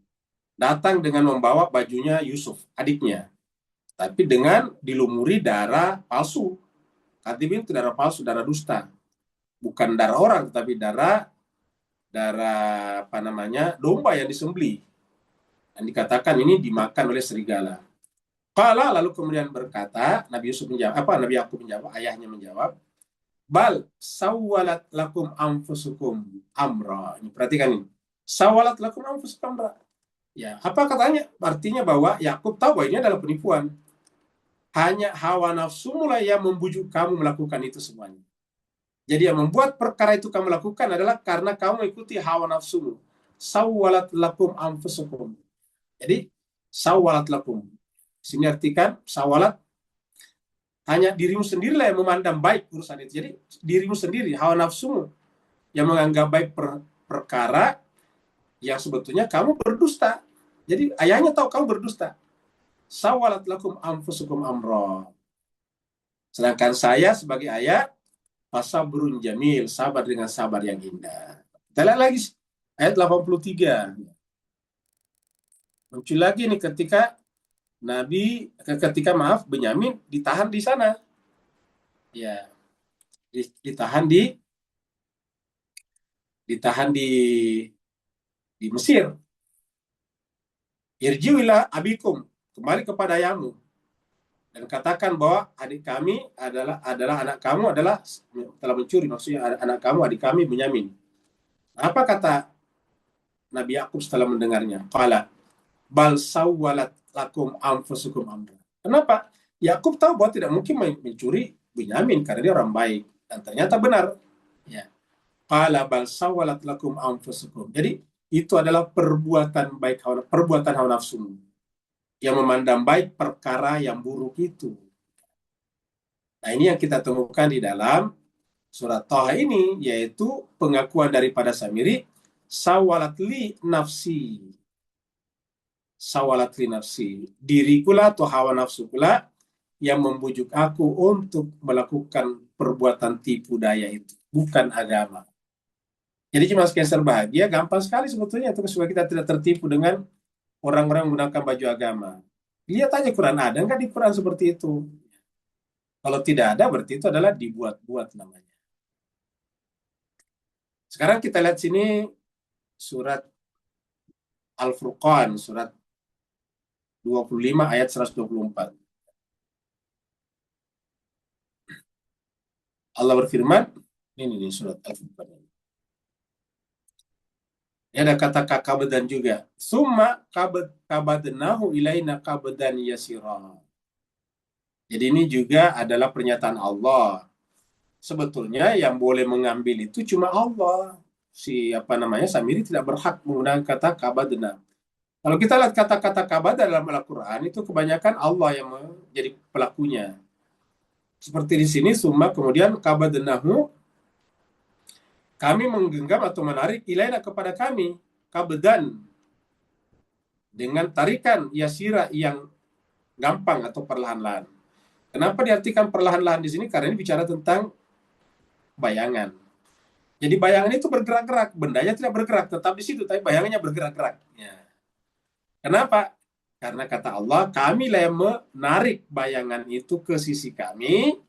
Datang dengan membawa bajunya Yusuf, adiknya. Tapi dengan dilumuri darah palsu. Kadibin itu darah palsu, darah dusta. Bukan darah orang, tetapi darah domba yang disembelih. Dan dikatakan ini dimakan oleh serigala. Qala, lalu kemudian berkata, Nabi Yakub menjawab, ayahnya menjawab, Bal sawalat lakum anfusukum amra. Ini perhatikan ini. Sawalat lakum anfusukum amra. Ya, apa katanya? Artinya bahwa Yakub tahu bahwa ini adalah penipuan. Hanya hawa nafsumu lah yang membujuk kamu melakukan itu semuanya. Jadi yang membuat perkara itu kamu lakukan adalah karena kamu mengikuti hawa nafsumu. Sawalat lakum anfusukum. Jadi sawalat lakum. Sini artikan sawalat hanya dirimu sendirilah yang memandang baik urusan itu. Jadi dirimu sendiri, hawa nafsumu yang menganggap baik perkara yang sebetulnya kamu berdusta. Jadi ayahnya tahu kamu berdusta. Sawalat lakum anfusukum amra. Sedangkan saya sebagai ayah, fasabrun jamil, sabar dengan sabar yang indah. Kita lihat lagi ayat 83. Muncul lagi nih ketika Benyamin ditahan di sana. Ya, ditahan di Mesir. Irji'ila abikum, kembali kepada ayahmu dan katakan bahwa adik kami adalah anak kamu adalah telah mencuri, maksudnya anak kamu adik kami Benyamin. Apa kata Nabi Yakub setelah mendengarnya? Qala bal sawwalat lakum anfusukum amra. Kenapa? Yakub tahu bahwa tidak mungkin mencuri Benyamin karena dia orang baik, dan ternyata benar. Ya. Qala bal sawwalat lakum anfusukum. Jadi itu adalah perbuatan hawa nafsu yang memandang baik perkara yang buruk itu. Nah, ini yang kita temukan di dalam surat Thaha ini, yaitu pengakuan daripada Samiri, sawalat li nafsi. Sawalat li nafsi. Dirikulah atau hawa nafsu pula yang membujuk aku untuk melakukan perbuatan tipu daya itu, bukan agama. Jadi cuma sekian bahagia, gampang sekali sebetulnya itu supaya kita tidak tertipu dengan orang-orang menggunakan baju agama. Lihat aja Quran, ada nggak di Quran seperti itu? Kalau tidak ada, berarti itu adalah dibuat-buat namanya. Sekarang kita lihat sini surat Al-Furqan, surat 25 ayat 124. Allah berfirman, ini surat Al-Furqan. Ini ada kata kabadan juga. Summa kabadnahu ilaina kabadan yasira. Jadi ini juga adalah pernyataan Allah. Sebetulnya yang boleh mengambil itu cuma Allah. Samiri tidak berhak menggunakan kata kabadna. Kalau kita lihat kata-kata kabad dalam Al-Quran, itu kebanyakan Allah yang menjadi pelakunya. Seperti di sini, summa kemudian kabadnahu, kami menggenggam atau menarik ilaina kepada kami, kabadan, dengan tarikan yasira yang gampang atau perlahan-lahan. Kenapa diartikan perlahan-lahan di sini? Karena ini bicara tentang bayangan. Jadi bayangan itu bergerak-gerak, bendanya tidak bergerak, tetap di situ, tapi bayangannya bergerak-gerak. Ya. Kenapa? Karena kata Allah, kamilah yang menarik bayangan itu ke sisi kami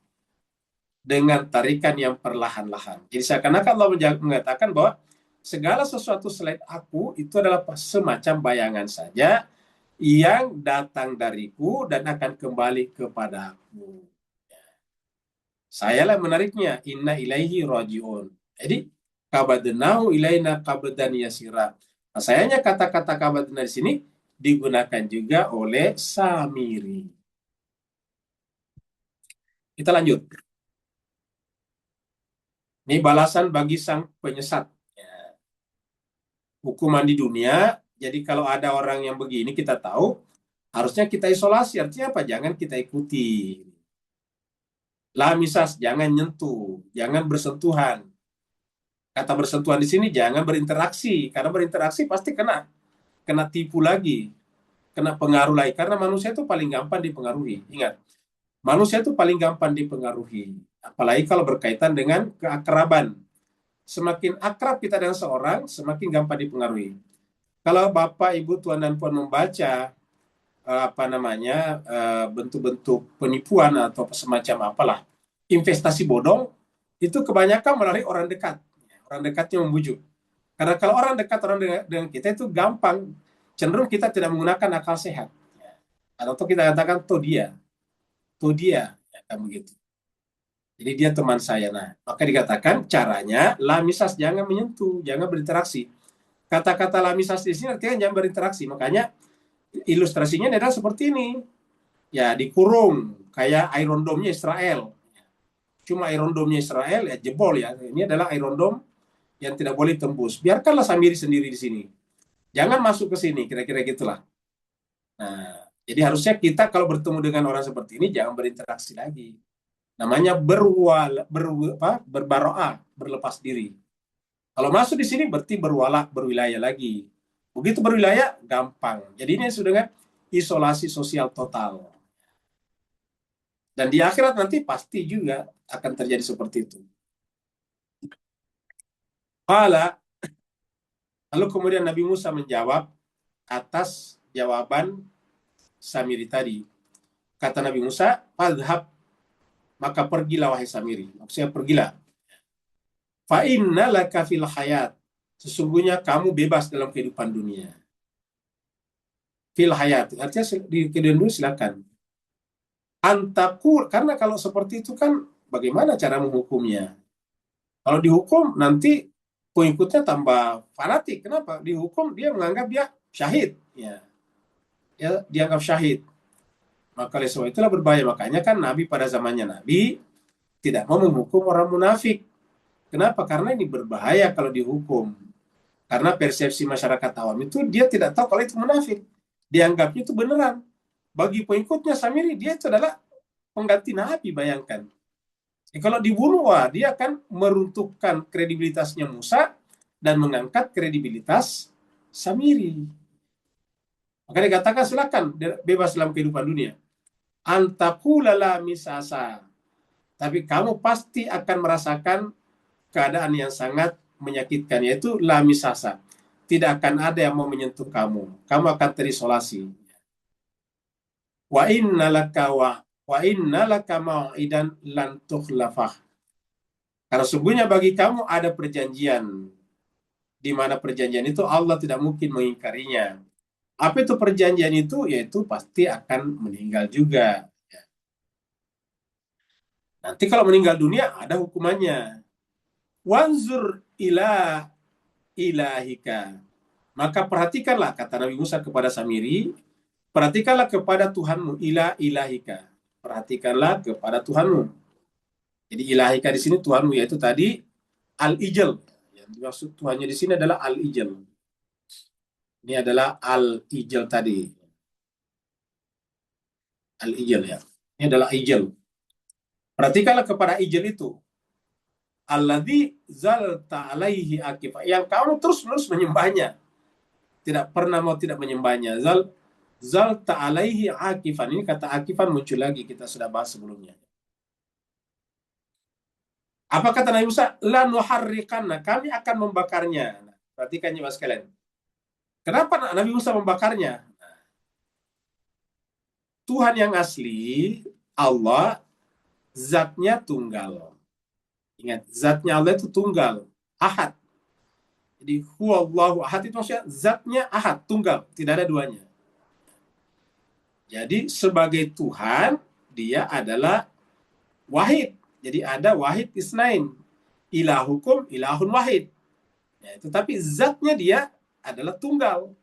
dengan tarikan yang perlahan-lahan. Jadi seakan-akan Allah mengatakan bahwa segala sesuatu selain aku itu adalah semacam bayangan saja yang datang dariku dan akan kembali kepada aku. Sayalah menariknya, inna ilaihi rajiun. Jadi kabadnahu ilaina kabadan yasira. Nah, sayangnya kata-kata kabadna di sini digunakan juga oleh Samiri. Kita lanjut. Ini balasan bagi sang penyesat. Ya. Hukuman di dunia, jadi kalau ada orang yang begini kita tahu, harusnya kita isolasi. Artinya apa? Jangan kita ikuti. Lamisas, jangan nyentuh, jangan bersentuhan. Kata bersentuhan di sini jangan berinteraksi, karena berinteraksi pasti kena tipu lagi, kena pengaruh lagi. Karena manusia itu paling gampang dipengaruhi. Ingat, manusia itu paling gampang dipengaruhi. Apalagi kalau berkaitan dengan keakraban. Semakin akrab kita dengan seorang, semakin gampang dipengaruhi. Kalau Bapak, Ibu, Tuan dan Puan membaca bentuk-bentuk penipuan atau semacam apalah, investasi bodong, itu kebanyakan melalui orang dekat. Orang dekatnya membujuk. Karena kalau orang dekat dengan kita itu gampang, cenderung kita tidak menggunakan akal sehat. Atau kita katakan, tuh dia, ya, kan begitu. Jadi dia teman saya. Nah, maka dikatakan caranya lamisas, jangan menyentuh, jangan berinteraksi. Kata-kata lamisas di sini artinya jangan berinteraksi. Makanya ilustrasinya adalah seperti ini. Ya, dikurung kayak Iron Dome-nya Israel. Cuma Iron Dome-nya Israel ya jebol ya. Ini adalah Iron Dome yang tidak boleh tembus. Biarkanlah Samiri sendiri di sini. Jangan masuk ke sini, kira-kira gitulah. Nah, jadi harusnya kita kalau bertemu dengan orang seperti ini jangan berinteraksi lagi. Namanya berbaroah, berlepas diri. Kalau masuk di sini berarti berwilayah lagi. Begitu berwilayah, gampang. Jadi ini sudah dengan isolasi sosial total. Dan di akhirat nanti pasti juga akan terjadi seperti itu. Lalu kemudian Nabi Musa menjawab atas jawaban Samiri tadi. Kata Nabi Musa, "Fadhhab, maka pergilah wahai Samiri." Maksudnya pergilah. Fa inna laka fil hayat. Sesungguhnya kamu bebas dalam kehidupan dunia. Fil hayat, artinya di kehidupan dunia silakan. Antakur, karena kalau seperti itu kan bagaimana cara menghukumnya? Kalau dihukum nanti pengikutnya tambah fanatik. Kenapa? Dihukum dia menganggap dia syahid. Ya, dianggap syahid. Maka oleh sebab itulah berbahaya. Makanya kan Nabi pada zamannya Nabi tidak mau menghukum orang munafik. Kenapa? Karena ini berbahaya kalau dihukum. Karena persepsi masyarakat awam itu dia tidak tahu kalau itu munafik. Dianggapnya itu beneran. Bagi pengikutnya Samiri, dia itu adalah pengganti Nabi, bayangkan. Kalau dibunuh, wah, dia akan meruntuhkan kredibilitasnya Musa dan mengangkat kredibilitas Samiri. Maka dikatakan silakan bebas dalam kehidupan dunia. Antakulala misasa. Tapi kamu pasti akan merasakan keadaan yang sangat menyakitkan, yaitu la misasa. Tidak akan ada yang mau menyentuh kamu. Kamu akan terisolasi. Wa innalaka mau'idan lan tukhlafah. Karena sungguhnya bagi kamu ada perjanjian, di mana perjanjian itu Allah tidak mungkin mengingkarinya. Apa itu perjanjian itu? Yaitu pasti akan meninggal juga. Nanti kalau meninggal dunia ada hukumannya. Wanzur ila ilahika. Maka perhatikanlah, kata Nabi Musa kepada Samiri, perhatikanlah kepada Tuhanmu, ila ilahika. Perhatikanlah kepada Tuhanmu. Jadi ilahika di sini Tuhanmu, yaitu tadi al-ijal. Yang dimaksud Tuhannya di sini adalah al-ijal. Ini adalah al-ijal tadi. Al-ijal ya. Ini adalah ijal. Perhatikanlah kepada ijal itu. Alladzi zalta alaihi akifah. Yang kamu terus-menerus menyembahnya. Tidak pernah mau tidak menyembahnya. Zalta alaihi akifan. Ini kata akifan muncul lagi, kita sudah bahas sebelumnya. Apa kata Nabi Musa? La nuharriqanna, kami akan membakarnya. Nah, perhatikan ya Mas kalian. Kenapa Nabi Musa membakarnya? Tuhan yang asli, Allah, zatnya tunggal. Ingat, zatnya Allah itu tunggal, ahad. Jadi huwallahu ahad itu maksudnya zatnya ahad, tunggal, tidak ada duanya. Jadi sebagai Tuhan, dia adalah wahid. Jadi ada wahid isnain. Ilahukum ilahun wahid. Ya, tetapi zatnya dia adalah tunggal.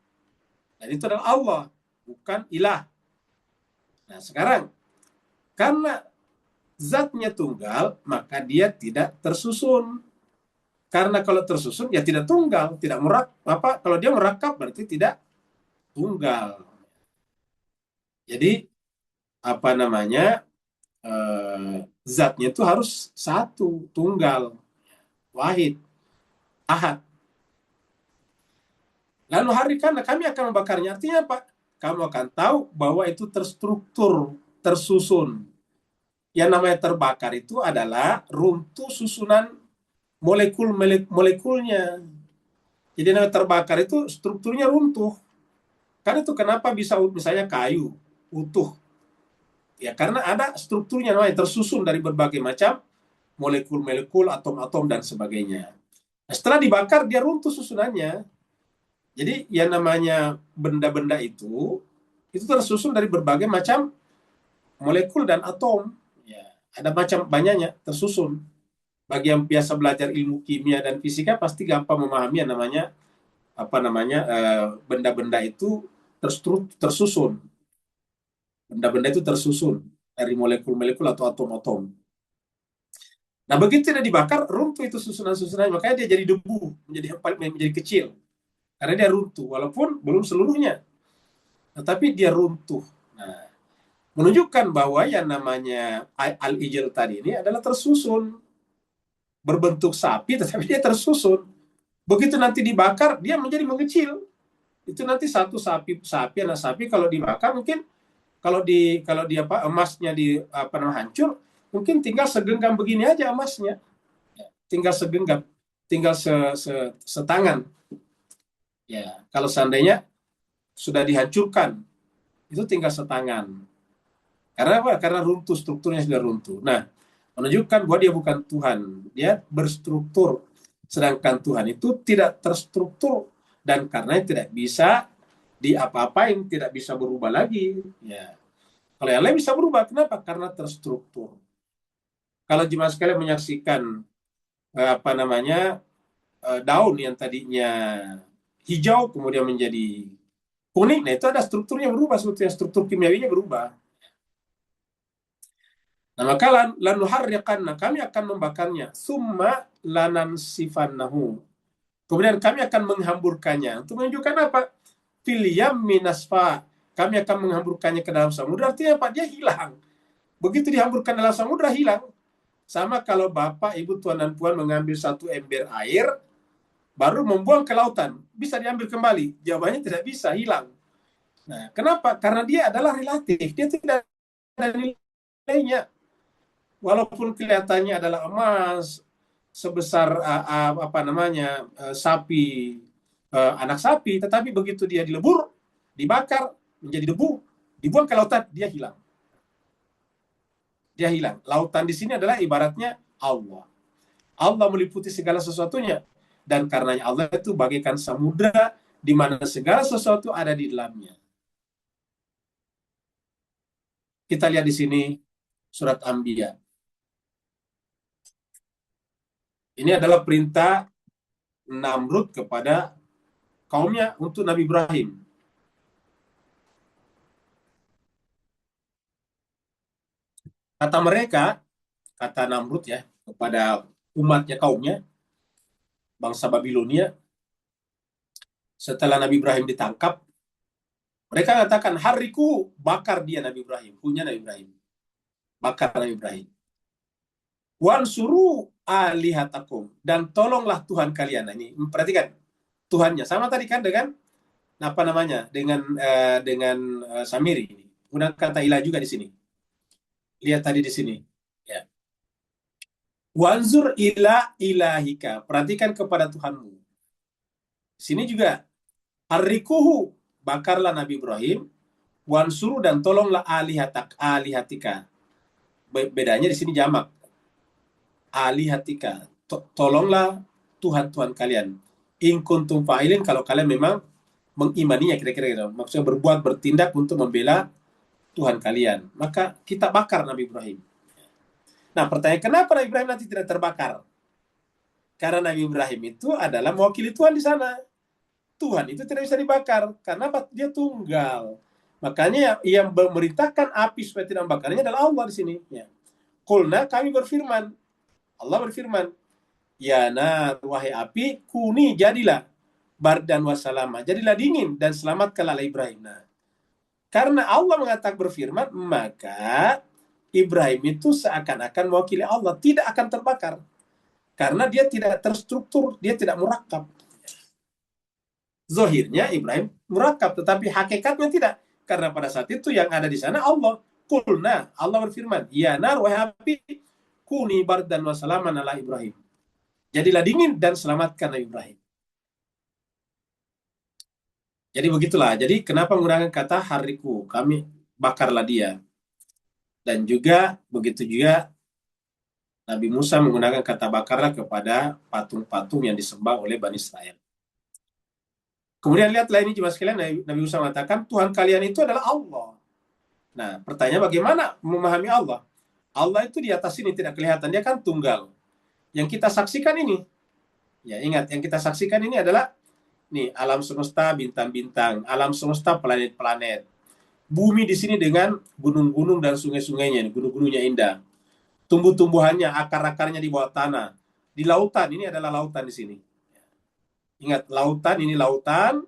Dan itu adalah Allah, bukan ilah. Nah sekarang, karena zatnya tunggal, maka dia tidak tersusun. Karena kalau tersusun, ya tidak tunggal, tidak kalau dia merakab berarti tidak tunggal. Jadi zatnya itu harus satu, tunggal, wahid, ahad. Lalu hari karena kami akan membakarnya, artinya apa? Kamu akan tahu bahwa itu terstruktur, tersusun. Yang namanya terbakar itu adalah runtuh susunan molekulnya. Jadi namanya terbakar itu strukturnya runtuh. Karena itu kenapa bisa misalnya kayu utuh. Ya karena ada strukturnya namanya tersusun dari berbagai macam molekul-molekul, atom-atom dan sebagainya. Nah, setelah dibakar dia runtuh susunannya. Jadi yang namanya benda-benda itu tersusun dari berbagai macam molekul dan atom. Ya. ada macam banyaknya tersusun. Bagi yang biasa belajar ilmu kimia dan fisika pasti gampang memahami yang namanya benda-benda itu tersusun. Benda-benda itu tersusun dari molekul-molekul atau atom-atom. Nah, begitu dia dibakar, runtuh itu susunan-susunan, makanya dia jadi debu, menjadi kecil. Karena dia runtuh, walaupun belum seluruhnya. Tetapi dia runtuh. Nah, menunjukkan bahwa yang namanya al-ijl tadi ini adalah tersusun. Berbentuk sapi, tetapi dia tersusun. Begitu nanti dibakar, dia menjadi mengecil. Itu nanti satu anak sapi kalau dibakar mungkin kalau emasnya hancur, mungkin tinggal segenggam begini aja emasnya. Tinggal segenggam, tinggal setangan. Ya, kalau seandainya sudah dihancurkan, itu tinggal setangan. Karena apa? Karena runtuh, strukturnya sudah runtuh. Nah, menunjukkan bahwa dia bukan Tuhan. Dia berstruktur. Sedangkan Tuhan itu tidak terstruktur. Dan karena tidak bisa diapa-apain, tidak bisa berubah lagi. Ya. Kalau yang lain bisa berubah. Kenapa? Karena terstruktur. Kalau jemaah sekalian menyaksikan daun yang tadinya hijau kemudian menjadi kuning, nah itu ada strukturnya berubah, sebetulnya struktur kimiawinya berubah. Nah, maka lanuharriqanna, kami akan membakarnya, summa lanansifannahu. Kemudian kami akan menghamburkannya. Untuk menunjukkan apa? Fil yammi nasfa. Kami akan menghamburkannya ke dalam samudra. Artinya apa? Dia hilang. Begitu dihamburkan dalam samudra, hilang. Sama kalau Bapak, Ibu, Tuan dan Puan mengambil satu ember air, baru membuang ke lautan. Bisa diambil kembali? Jawabannya tidak bisa, hilang. Nah, kenapa? Karena dia adalah relatif. Dia tidak ada nilainya. Walaupun kelihatannya adalah emas sebesar sapi, anak sapi, tetapi begitu dia dilebur, dibakar menjadi debu, dibuang ke lautan, dia hilang. Dia hilang. Lautan di sini adalah ibaratnya Allah. Allah meliputi segala sesuatunya, dan karenanya Allah itu bagaikan samudra di mana segala sesuatu ada di dalamnya. Kita lihat di sini surat Anbiya. Ini adalah perintah Namrud kepada kaumnya untuk Nabi Ibrahim. Kata mereka, kata Namrud ya, kepada umatnya, kaumnya, bangsa Babilonia, setelah Nabi Ibrahim ditangkap, mereka katakan, hariku, bakar dia Nabi Ibrahim, punya Nabi Ibrahim. Bakar Nabi Ibrahim. Wansuru alihatakum, dan tolonglah Tuhan kalian. Nah, ini perhatikan Tuhannya sama tadi kan dengan dengan Samiri ini. Gunakan kata ilah juga di sini. Lihat tadi di sini. Ya. Wanzur ila ilahika, perhatikan kepada Tuhanmu. Sini juga harikuhu, bakarlah Nabi Ibrahim. Wansuru, dan tolonglah alihatika. Bedanya di sini jamak. Alihatika, tolonglah Tuhan-Tuhan kalian. In kuntum fa'ilin, kalau kalian memang mengimaninya, kira-kira gitu. Maksudnya bertindak untuk membela Tuhan kalian. Maka kita bakar Nabi Ibrahim. Nah, pertanyaan, kenapa Nabi Ibrahim nanti tidak terbakar? Karena Nabi Ibrahim itu adalah mewakili Tuhan di sana. Tuhan itu tidak bisa dibakar karena dia tunggal. Makanya yang memerintahkan api supaya tidak membakarnya adalah Allah di sini. Ya. Qulna, kami berfirman. Allah berfirman, ya nar, wahai api, kuni, jadilah bardan wasalama, jadilah dingin dan selamatkanlah Ibrahim. Nah, karena Allah mengatakan berfirman, maka Ibrahim itu seakan-akan mewakili Allah, tidak akan terbakar. Karena dia tidak terstruktur, dia tidak murakab. Zohirnya Ibrahim murakab, tetapi hakikatnya tidak. Karena pada saat itu yang ada di sana Allah. Qulna, Allah berfirman, ya nar, wahai api, kuni bardan wa salaman ala Ibrahim. Jadilah dingin dan selamatkan Nabi Ibrahim. Jadi begitulah. Jadi kenapa menggunakan kata hariku, kami bakarlah dia. Dan juga begitu juga Nabi Musa menggunakan kata bakarlah kepada patung-patung yang disembah oleh Bani Israel. Kemudian lihatlah ini jemaah sekalian, Nabi Musa mengatakan Tuhan kalian itu adalah Allah. Nah, pertanyaan bagaimana memahami Allah? Allah itu di atas ini tidak kelihatan, dia kan tunggal. Yang kita saksikan ini, ya ingat, yang kita saksikan ini adalah nih alam semesta, bintang-bintang, alam semesta, planet-planet. Bumi di sini dengan gunung-gunung dan sungai-sungainya, gunung-gunungnya indah. Tumbuh-tumbuhannya, akar-akarnya di bawah tanah. Di lautan, ini adalah lautan di sini. Ingat, lautan ini lautan.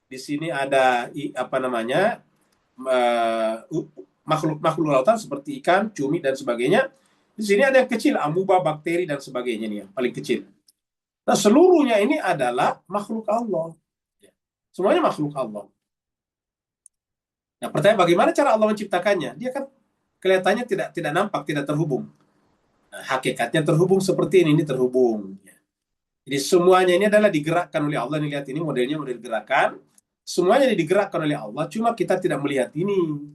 Di sini ada apa namanya? Makhluk-makhluk lautan seperti ikan, cumi dan sebagainya. Di sini ada yang kecil, amuba, bakteri dan sebagainya nih yang paling kecil. Nah, seluruhnya ini adalah makhluk Allah. Semuanya makhluk Allah. Nah, pertanyaan bagaimana cara Allah menciptakannya? Dia kan kelihatannya tidak nampak, tidak terhubung. Nah, hakikatnya terhubung seperti ini terhubung. Jadi semuanya ini adalah digerakkan oleh Allah. Nih, lihat ini modelnya model gerakan. Semuanya digerakkan oleh Allah, cuma kita tidak melihat ini.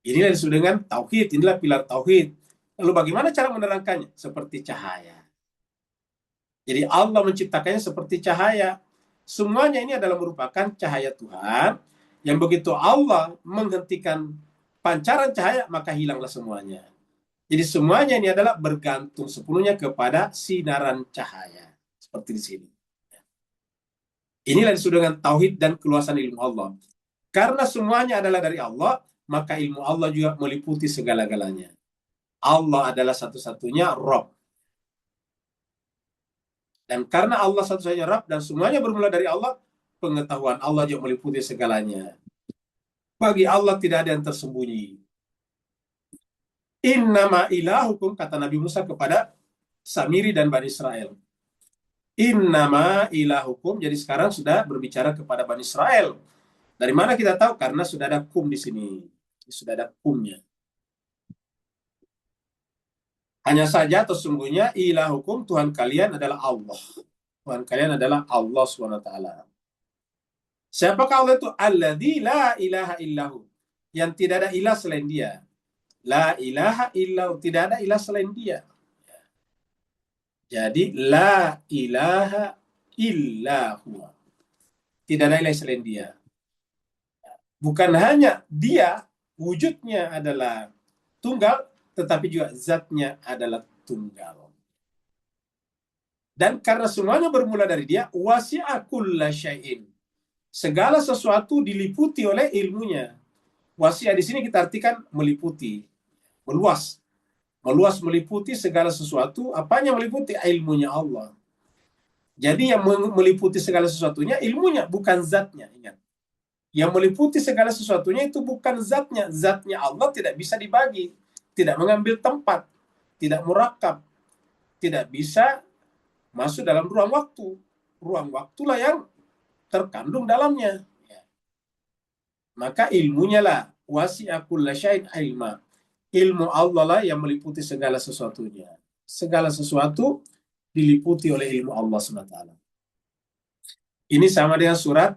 Inilah disebut dengan tauhid, inilah pilar tauhid. Lalu bagaimana cara menerangkannya? Seperti cahaya. Jadi Allah menciptakannya seperti cahaya. Semuanya ini adalah merupakan cahaya Tuhan, yang begitu Allah menghentikan pancaran cahaya, maka hilanglah semuanya. Jadi semuanya ini adalah bergantung sepenuhnya kepada sinaran cahaya. Seperti di sini. Inilah disebut dengan tauhid dan keluasan ilmu Allah. Karena semuanya adalah dari Allah, maka ilmu Allah juga meliputi segala-galanya. Allah adalah satu-satunya Rabb. Dan karena Allah satu-satunya Rabb dan semuanya bermula dari Allah, pengetahuan Allah juga meliputi segalanya. Bagi Allah tidak ada yang tersembunyi. Innama ilahukum, kata Nabi Musa kepada Samiri dan Bani Israel. Innama ilahukum, jadi sekarang sudah berbicara kepada Bani Israel. Dari mana kita tahu? Karena sudah ada kum di sini. Sudah ada kumnya. Hanya saja sesungguhnya ilahukum, Tuhan kalian adalah Allah. Tuhan kalian adalah Allah SWT. Siapakah Allah itu? Alladzi la ilaha illahu. Yang tidak ada ilah selain dia. La ilaha illahu. Tidak ada ilah selain dia. Jadi la ilaha illahu. Tidak ada ilah selain dia. Bukan hanya dia, wujudnya adalah tunggal, tetapi juga zatnya adalah tunggal. Dan karena semuanya bermula dari dia, wasi'a kulla syai'in. Segala sesuatu diliputi oleh ilmunya. Wasi'a di sini kita artikan meliputi, meluas. Meluas meliputi segala sesuatu, apanya meliputi? Ilmunya Allah. Jadi yang meliputi segala sesuatunya ilmunya, bukan zatnya. Ingat. Yang meliputi segala sesuatunya itu bukan zatnya. Zatnya Allah tidak bisa dibagi. Tidak mengambil tempat. Tidak murakab. Tidak bisa masuk dalam ruang waktu. Ruang waktulah yang terkandung dalamnya. Maka ilmunya lah. Wasi'a kulla syai'in ilma. Ilmu Allah lah yang meliputi segala sesuatunya. Segala sesuatu diliputi oleh ilmu Allah SWT. Ini sama dengan surat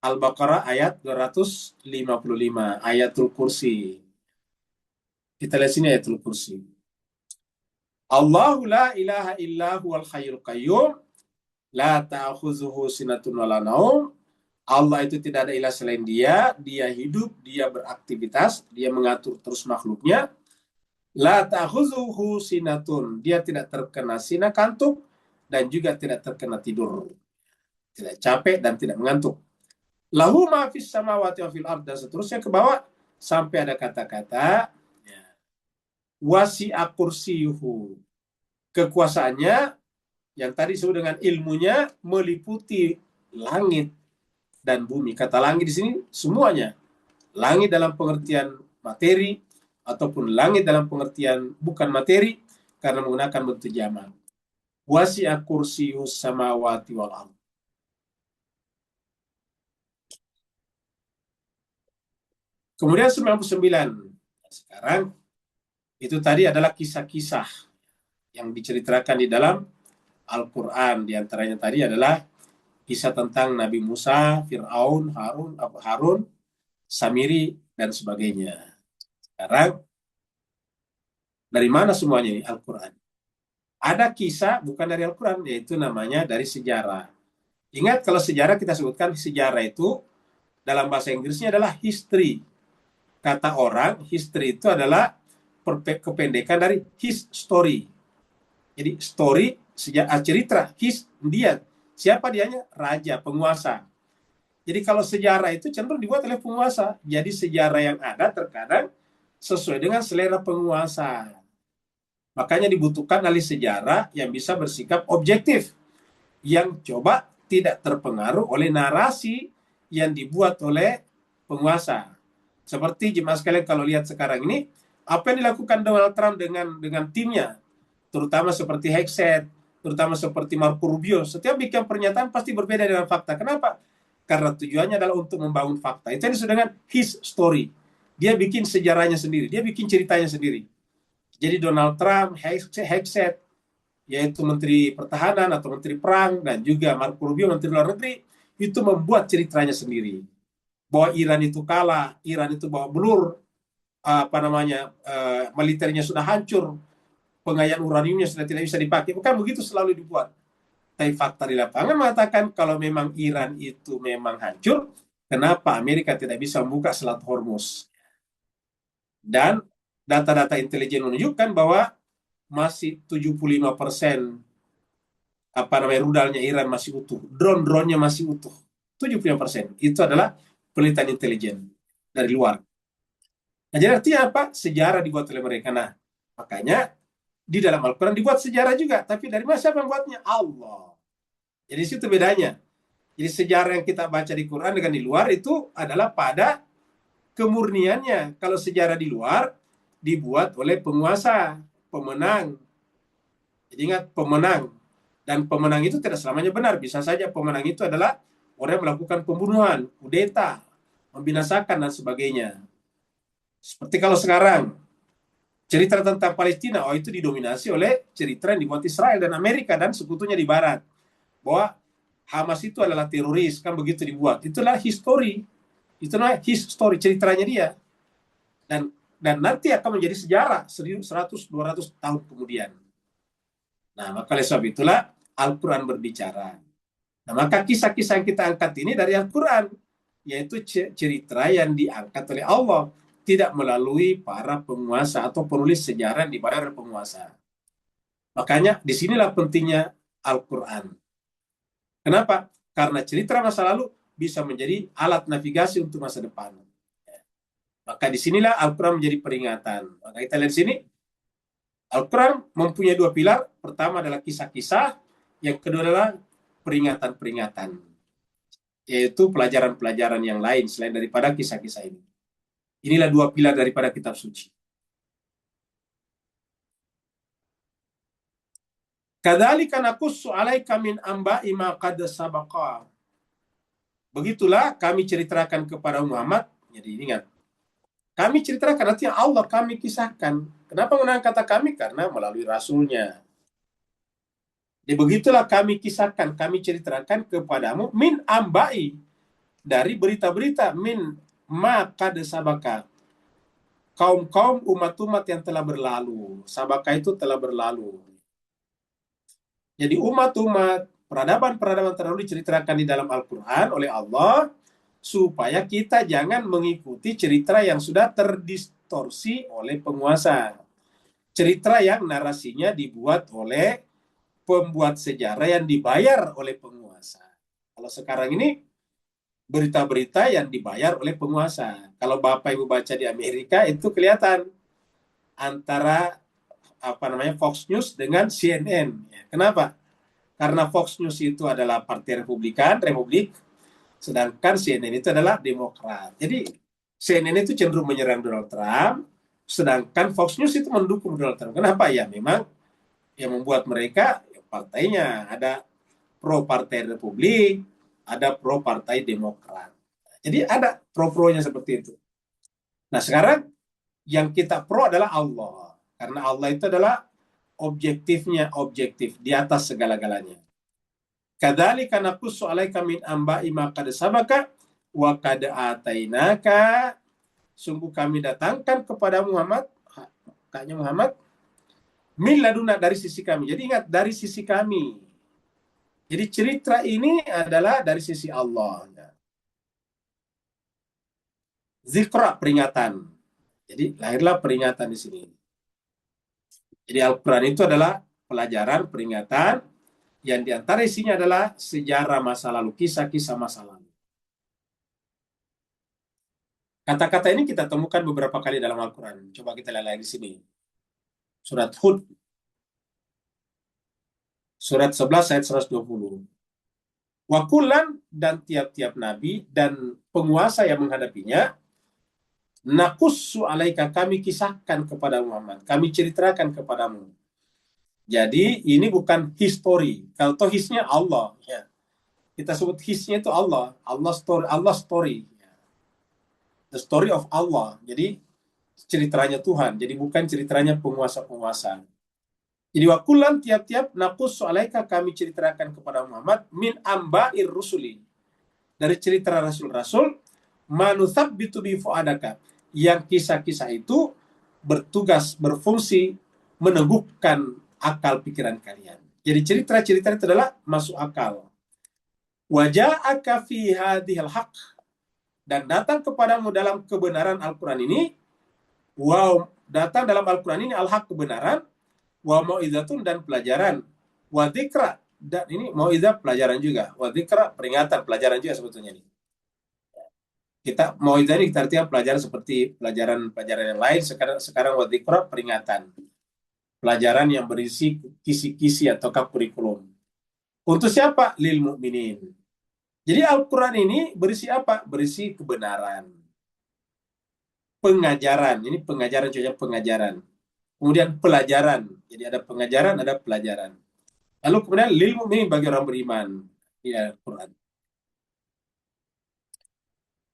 Al-Baqarah ayat 255, ayatul kursi. Kita lihat sini ayatul kursi. Allahu la ilaha illa huwal hayyul qayyum, la ta'khuzuhu sinatun wa la naum. Allah itu tidak ada ilah selain dia, dia hidup, dia beraktivitas, dia mengatur terus makhluknya. La ta'khuzuhu sinatun, dia tidak terkena sina kantuk dan juga tidak terkena tidur. Tidak capek dan tidak mengantuk. Lahu ma fis samawati wa fil ard, dan seterusnya ke bawah sampai ada kata-kata wasi'a kursiyuhu. Kekuasaannya yang tadi disebut dengan ilmunya meliputi langit dan bumi. Kata langit di sini semuanya. Langit dalam pengertian materi ataupun langit dalam pengertian bukan materi karena menggunakan bentuk jamak. Wasi'a kursiyus samawati wal ard. Kemudian 99. Sekarang itu tadi adalah kisah-kisah yang diceritakan di dalam Al-Quran. Di antaranya tadi adalah kisah tentang Nabi Musa, Fir'aun, Harun, Samiri, dan sebagainya. Sekarang, dari mana semuanya ini? Al-Quran. Ada kisah bukan dari Al-Quran, yaitu namanya dari sejarah. Ingat, kalau sejarah kita sebutkan sejarah itu dalam bahasa Inggrisnya adalah history. Kata orang, history itu adalah kependekan dari his story. Jadi story, cerita, dia. Siapa dianya? Raja, penguasa. Jadi kalau sejarah itu cenderung dibuat oleh penguasa. Jadi sejarah yang ada terkadang sesuai dengan selera penguasa. Makanya dibutuhkan ahli sejarah yang bisa bersikap objektif, yang coba tidak terpengaruh oleh narasi yang dibuat oleh penguasa. Seperti jemaah sekalian kalau lihat sekarang ini, apa yang dilakukan Donald Trump dengan timnya, terutama seperti Hexet, terutama seperti Marco Rubio, setiap bikin pernyataan pasti berbeda dengan fakta. Kenapa? Karena tujuannya adalah untuk membangun fakta. Itu yang disebut dengan his story. Dia bikin sejarahnya sendiri, dia bikin ceritanya sendiri. Jadi Donald Trump, Hexet, yaitu Menteri Pertahanan atau Menteri Perang, dan juga Marco Rubio, Menteri Luar Negeri, itu membuat ceritanya sendiri. Bahwa Iran itu kalah, Iran itu bawa belur, militernya sudah hancur, pengayaan uraniumnya sudah tidak bisa dipakai. Bukan begitu selalu dibuat. Tapi fakta di lapangan mengatakan kalau memang Iran itu memang hancur, kenapa Amerika tidak bisa membuka Selat Hormuz? Dan data-data intelijen menunjukkan bahwa masih 75% rudalnya Iran masih utuh, drone-nya masih utuh. 75%. Itu adalah penelitian intelijen dari luar. Nah, jadi artinya apa? Sejarah dibuat oleh mereka. Nah, makanya di dalam Al-Quran dibuat sejarah juga. Tapi dari mana siapa yang buatnya? Allah. Jadi situ bedanya. Jadi sejarah yang kita baca di Quran dengan di luar itu adalah pada kemurniannya. Kalau sejarah di luar dibuat oleh penguasa, pemenang. Jadi ingat, pemenang. Dan pemenang itu tidak selamanya benar. Bisa saja pemenang itu adalah orang yang melakukan pembunuhan, kudeta, membinasakan, dan sebagainya. Seperti kalau sekarang, cerita tentang Palestina, itu didominasi oleh cerita yang dibuat Israel dan Amerika dan sekutunya di Barat. Bahwa Hamas itu adalah teroris, kan begitu dibuat. Itulah history. Itulah his story, ceritanya dia. Dan nanti akan menjadi sejarah 100-200 tahun kemudian. Nah, maka oleh sebab itulah Al-Quran berbicara. Nah, maka kisah-kisah yang kita angkat ini dari Al-Quran, yaitu cerita yang diangkat oleh Allah, tidak melalui para penguasa atau penulis sejarah yang dibayar oleh penguasa. Makanya disinilah pentingnya Al-Quran. Kenapa? Karena cerita masa lalu bisa menjadi alat navigasi untuk masa depan. Maka disinilah Al-Quran menjadi peringatan. Maka kita lihat sini, Al-Quran mempunyai dua pilar. Pertama adalah kisah-kisah, yang kedua adalah peringatan-peringatan, yaitu pelajaran-pelajaran yang lain selain daripada kisah-kisah ini. Inilah dua pilar daripada kitab suci. Kadzalika naqussu 'alaika min amba'i ma qad sabaqa. Begitulah kami ceritakan kepada Muhammad. Jadi ingat, kami ceritakan, artinya Allah kami kisahkan. Kenapa menggunakan kata kami? Karena melalui rasulnya. Jadi begitulah kami kisahkan, kami ceritakan kepadamu min amba'i, dari berita-berita, min ma qad sabaka, kaum-kaum umat-umat yang telah berlalu. Sabaka itu telah berlalu. Jadi umat-umat, peradaban-peradaban terdahulu diceritakan di dalam Al-Quran oleh Allah, supaya kita jangan mengikuti cerita yang sudah terdistorsi oleh penguasa. Cerita yang narasinya dibuat oleh pembuat sejarah yang dibayar oleh penguasa. Kalau sekarang ini berita-berita yang dibayar oleh penguasa. Kalau Bapak Ibu baca di Amerika itu kelihatan antara Fox News dengan CNN. Kenapa? Karena Fox News itu adalah Partai Republik, sedangkan CNN itu adalah Demokrat. Jadi CNN itu cenderung menyerang Donald Trump, sedangkan Fox News itu mendukung Donald Trump. Kenapa? Ya memang yang membuat mereka partainya ada pro Partai Republik, ada pro Partai Demokrat. Jadi ada pro-pronya seperti itu. Nah sekarang yang kita pro adalah Allah. Karena Allah itu adalah objektif di atas segala-galanya. Kadzalika naqussu 'alaika min amba'i ma qad sabaka wa qad atainaka, sungguh kami datangkan kepada Muhammad, kaknya Muhammad, min laduna, dari sisi kami. Jadi ingat, dari sisi kami. Jadi cerita ini adalah dari sisi Allah. Zikra, peringatan. Jadi lahirlah peringatan di sini. Jadi Al-Quran itu adalah pelajaran, peringatan, yang diantara isinya adalah sejarah masa lalu, kisah-kisah masa lalu. Kata-kata ini kita temukan beberapa kali dalam Al-Quran. Coba kita lihat di sini. Surat Hud, surat 11 ayat 120. Wakulan dan tiap-tiap nabi dan penguasa yang menghadapinya, nakussu alaika, kami kisahkan kepada Muhammad, kami ceritakan kepadamu. Jadi ini bukan history. Kalau toh hisnya Allah, ya. Kita sebut hisnya itu Allah, Allah story, the story of Allah. Jadi ceritanya Tuhan. Jadi bukan ceritanya penguasa-penguasa. Jadi wakulan tiap-tiap nakussu alaika, kami ceritakan kepada Muhammad min amba'ir rusuli, dari cerita rasul-rasul, manusabbitu bi fuadaka, yang kisah-kisah itu bertugas, berfungsi meneguhkan akal pikiran kalian. Jadi cerita-cerita itu adalah masuk akal. Waja'aka fi hadhil haq, dan datang kepadamu dalam kebenaran Al-Quran ini, datang dalam Al-Quran ini al-haq, kebenaran, wa mau'izatun, dan pelajaran, wa dzikra, dan ini mau'izah pelajaran juga, wa dzikra peringatan, pelajaran juga sebetulnya ini. Kita mau'izah ini kita artinya pelajaran seperti pelajaran yang lain, sekarang wa dzikra peringatan. Pelajaran yang berisi kisi-kisi atau kurikulum. Untuk siapa? Lil mu'minin. Jadi Al-Quran ini berisi apa? Berisi kebenaran. Pengajaran. Ini pengajaran, contohnya pengajaran. Kemudian pelajaran. Jadi ada pengajaran, ada pelajaran. Lalu kemudian lil mu'minin, bagi orang beriman. Di Al-Quran.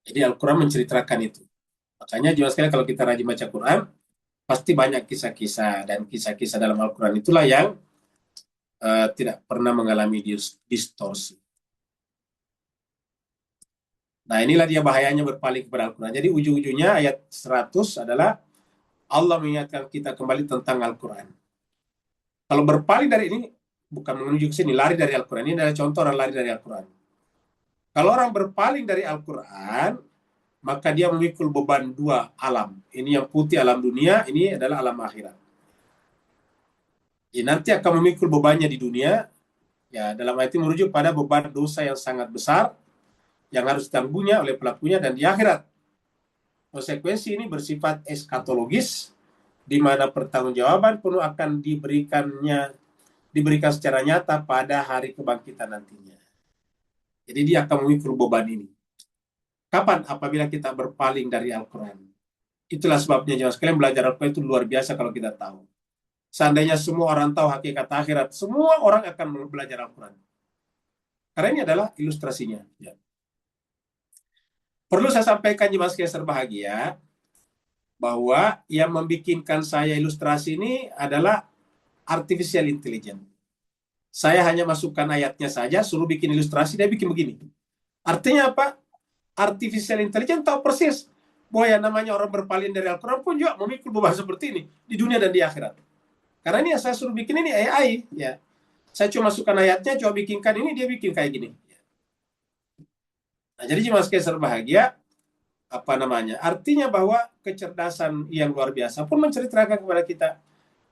Jadi Al-Quran menceritakan itu. Makanya juga sekali kalau kita rajin baca Quran, pasti banyak kisah-kisah. Dan kisah-kisah dalam Al-Quran itulah yang tidak pernah mengalami distorsi. Nah, inilah dia bahayanya berpaling kepada Al-Quran. Jadi ujung-ujungnya ayat 100 adalah Allah mengingatkan kita kembali tentang Al-Quran. Kalau berpaling dari ini, bukan menuju ke sini, lari dari Al-Quran. Ini adalah contoh orang lari dari Al-Quran. Kalau orang berpaling dari Al-Quran, maka dia memikul beban dua alam. Ini yang putih alam dunia, ini adalah alam akhirat. Jadi nanti akan memikul bebannya di dunia, ya dalam ayat ini merujuk pada beban dosa yang sangat besar, yang harus ditanggungnya oleh pelakunya, dan di akhirat. Konsekuensi ini bersifat eskatologis, di mana pertanggungjawaban penuh akan diberikan secara nyata pada hari kebangkitan nantinya. Jadi dia akan memikul beban ini. Kapan? Apabila kita berpaling dari Al-Quran. Itulah sebabnya jemaah sekalian, belajar Al-Quran itu luar biasa kalau kita tahu. Seandainya semua orang tahu hakikat akhirat, semua orang akan belajar Al-Quran. Karena ini adalah ilustrasinya. Ya. Perlu saya sampaikan jemaah sekalian berbahagia, bahwa yang membikinkan saya ilustrasi ini adalah artificial intelligence. Saya hanya masukkan ayatnya saja, suruh bikin ilustrasi, dia bikin begini. Artinya apa? Artificial intelligence tahu persis bahwa yang namanya orang berpaling dari Al-Quran pun juga memikul beban seperti ini di dunia dan di akhirat. Karena ini yang saya suruh bikin ini AI, ya. Saya cuma masukkan ayatnya, coba bikinkan ini, dia bikin kayak gini. Nah, jadi jemaah sekalian berbahagia, artinya bahwa kecerdasan yang luar biasa pun menceritakan kepada kita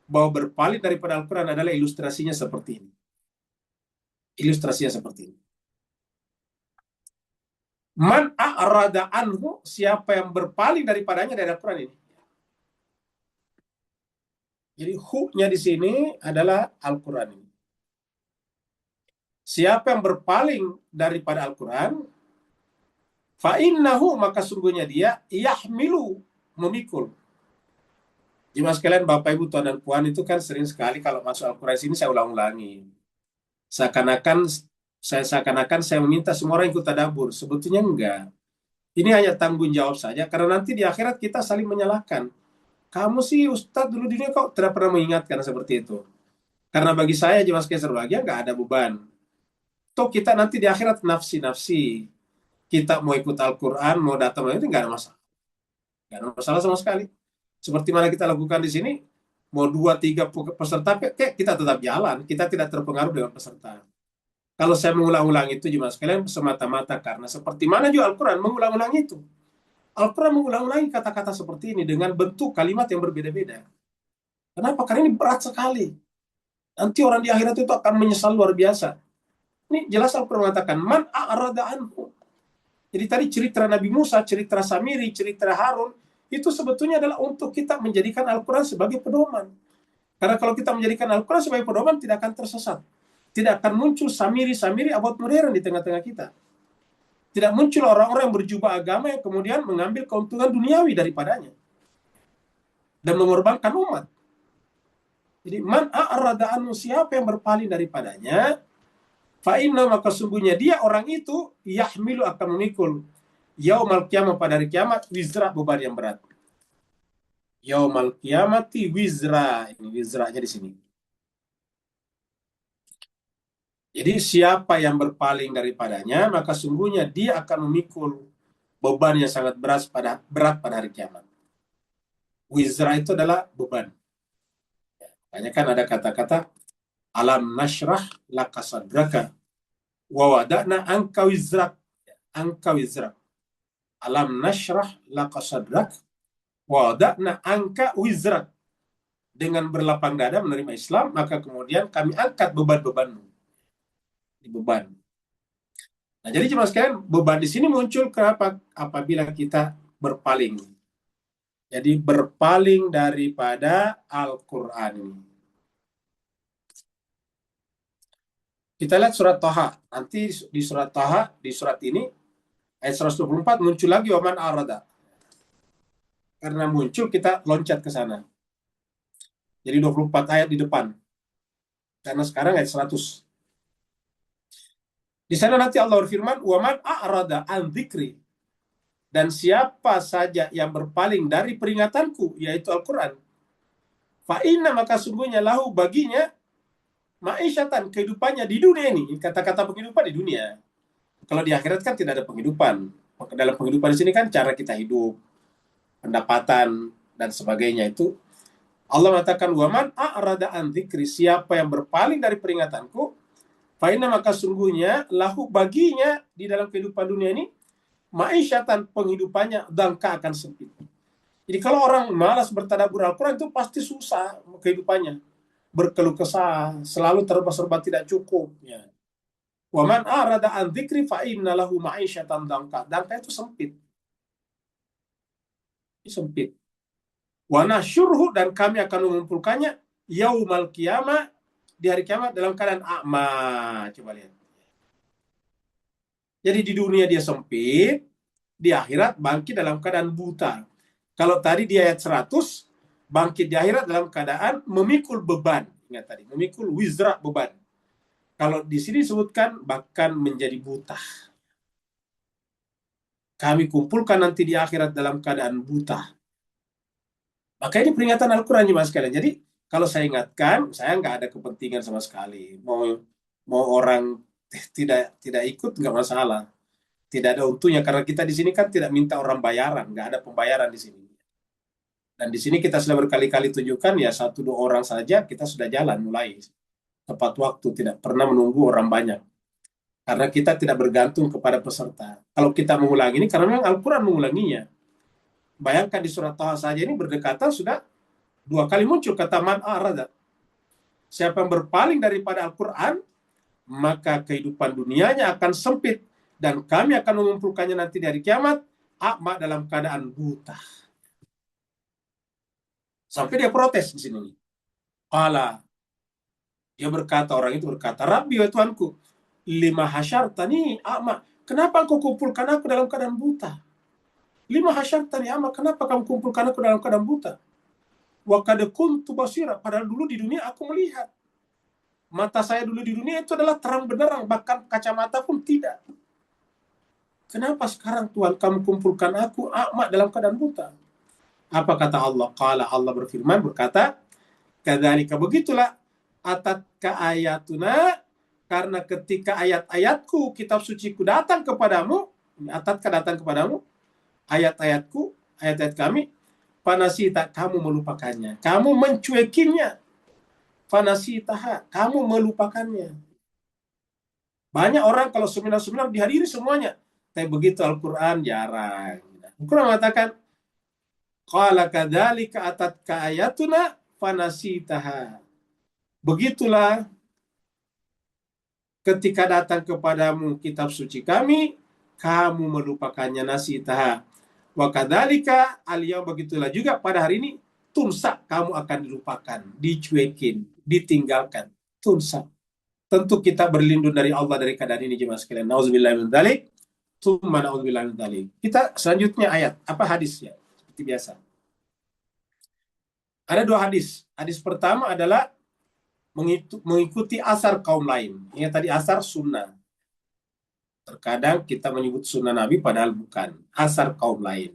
bahwa berpaling daripada Al-Quran adalah ilustrasinya seperti ini. Ilustrasinya seperti ini. Man a'rada anhu, siapa yang berpaling daripadanya dari Al-Quran ini. Jadi hu-nya di sini adalah Al-Quran ini. Siapa yang berpaling daripada Al-Quran, fa'innahu, maka sungguhnya dia yahmilu, memikul. Jemaah sekalian, Bapak Ibu, Tuan dan Puan, itu kan sering sekali kalau masuk Al-Quran sini saya ulang-ulangi. Seakan-akan saya meminta semua orang ikut tadabbur. Sebetulnya enggak. Ini hanya tanggung jawab saja, karena nanti di akhirat kita saling menyalahkan. Kamu sih Ustadz dulu di dunia kok tidak pernah mengingatkan seperti itu. Karena bagi saya jemaah sekalian berbahagia nggak ada beban. Toh kita nanti di akhirat nafsi-nafsi. Kita mau ikut Al-Quran, mau datang, itu nggak ada masalah. Nggak ada masalah sama sekali. Seperti mana kita lakukan di sini, mau 2-3 peserta, kita tetap jalan. Kita tidak terpengaruh dengan peserta. Kalau saya mengulang-ulang itu jemaah sekalian semata-mata karena seperti mana juga Al-Quran mengulang-ulang itu. Al-Quran mengulang-ulangi kata-kata seperti ini dengan bentuk kalimat yang berbeda-beda. Kenapa? Karena ini berat sekali. Nanti orang di akhirat itu akan menyesal luar biasa. Ini jelas Al-Quran mengatakan, man a'rada anhu. Jadi tadi cerita Nabi Musa, cerita Samiri, cerita Harun, itu sebetulnya adalah untuk kita menjadikan Al-Quran sebagai pedoman. Karena kalau kita menjadikan Al-Quran sebagai pedoman, tidak akan tersesat. Tidak akan muncul Samiri-Samiri abad modern di tengah-tengah kita. Tidak muncul orang-orang yang berjubah agama yang kemudian mengambil keuntungan duniawi daripadanya. Dan mengorbankan umat. Jadi, man a'rada anhu, siapa yang berpaling daripadanya, fa'inna, maka sungguhnya dia orang itu, yahmilu, akan memikul, yaumal qiyamah, pada hari kiamat, wizra, beban yang berat. Yaumal qiyamati wizra, ini wizranya di sini. Jadi siapa yang berpaling daripadanya, maka sungguhnya dia akan memikul beban yang sangat berat pada hari kiamat. Wizra itu adalah beban. Makanya kan ada kata-kata, alam nashrah laka sadraka wa wada'na anka wizrak. Anka wizrak. Alam nashrah laka sadrak wa wada'na anka wizrak. Dengan berlapang dada menerima Islam, maka kemudian kami angkat beban-bebanmu. Beban. Nah, jadi cuma sekalian, beban di sini muncul kenapa? Apabila kita berpaling. Jadi berpaling daripada Al-Quran ini. Kita lihat surat Thaha. Nanti di surat Thaha, di surat ini, ayat 124 muncul lagi waman arada. Karena muncul, kita loncat ke sana. Jadi 24 ayat di depan. Karena sekarang ayat 100. Di sana nanti Allah berfirman, waman a'rada an dzikri. Dan siapa saja yang berpaling dari peringatanku, yaitu Al-Quran, fa'inna, maka sungguhnya lahu, baginya, ma'isyatan, kehidupannya di dunia ini. Kata-kata penghidupan di dunia. Kalau di akhirat kan tidak ada penghidupan. Maka dalam penghidupan di sini kan cara kita hidup, pendapatan, dan sebagainya itu. Allah mengatakan, waman a'rada an dzikri, siapa yang berpaling dari peringatanku, fa'inna, maka sungguhnya lahu, baginya di dalam kehidupan dunia ini, ma'isyatan, penghidupannya dangka, akan sempit. Jadi kalau orang malas bertadabbur Al-Quran itu pasti susah kehidupannya. Berkeluh kesah, selalu serba tidak cukup. Ya. Waman arada an dzikri fa inna lahu ma'isyatan dangka. Dangka itu sempit. Sempit. Wa nasyurhu, dan kami akan mengumpulkannya yaumal qiyamah, di hari kiamat dalam keadaan a'ma. Coba lihat. Jadi di dunia dia sempit, di akhirat bangkit dalam keadaan buta. Kalau tadi di ayat 100, bangkit di akhirat dalam keadaan memikul beban. Ingat tadi, memikul wizra, beban. Kalau di sini disebutkan bahkan menjadi buta. Kami kumpulkan nanti di akhirat dalam keadaan buta. Maka ini peringatan Al-Quran mas sekalian. Jadi kalau saya ingatkan, saya nggak ada kepentingan sama sekali. Mau orang tidak ikut nggak masalah. Tidak ada untungnya karena kita di sini kan tidak minta orang bayaran, nggak ada pembayaran di sini. Dan di sini kita sudah berkali-kali tunjukkan ya 1-2 orang saja kita sudah jalan mulai tepat waktu, tidak pernah menunggu orang banyak. Karena kita tidak bergantung kepada peserta. Kalau kita mengulangi ini, karena memang Al-Quran mengulanginya. Bayangkan di surat Thaha saja ini berdekatan sudah 2 kali muncul kata man a'rada. Siapa yang berpaling daripada Al-Quran, maka kehidupan dunianya akan sempit. Dan kami akan mengumpulkannya nanti di hari kiamat, a'ma, dalam keadaan buta. Sampai dia protes di sini. Qala, dia berkata, orang itu berkata, Rabbi, wa Tuhanku, lima hasyartani a'ma, kenapa engkau kumpulkan aku dalam keadaan buta? Lima hasyartani a'ma, kenapa kamu kumpulkan aku dalam keadaan buta? Wa qad kuntu basira, padahal dulu di dunia aku melihat. Mata saya dulu di dunia itu adalah terang benderang, bahkan kacamata pun tidak. Kenapa sekarang Tuhan kamu kumpulkan aku a'ma, dalam keadaan buta? Apa kata Allah? Qala, Allah berfirman, berkata, kadzalika, begitulah, atatka ayatuna, karena ketika ayat-ayatku, kitab suciku datang kepadamu, atatka, datang kepadamu, ayat-ayatku, ayat-ayat kami, fanasita, kamu melupakannya, kamu mencuekinya, fanasitaha, kamu melupakannya. Banyak orang kalau seminar-seminar dihadiri semuanya, tapi begitu Al-Quran jarang. Al-Quran mengatakan, qala kadzalika atatka ayatuna fanasitaha. Begitulah ketika datang kepadamu kitab suci kami, kamu melupakannya, nasitaha. Wa kadzalika al-yaum, begitulah juga pada hari ini, tunsa, kamu akan dilupakan, dicuekin, ditinggalkan. Tunsa. Tentu kita berlindung dari Allah dari keadaan ini, jemaah sekalian. Nauzubillahi min dzalik. Tsumma nauzubillahi min dzalik. Kita selanjutnya ayat, apa hadisnya? Seperti biasa. Ada dua hadis. Hadis pertama adalah mengikuti asar kaum lain. Ini tadi asar sunnah. Terkadang kita menyebut sunnah Nabi padahal bukan. Asar kaum lain.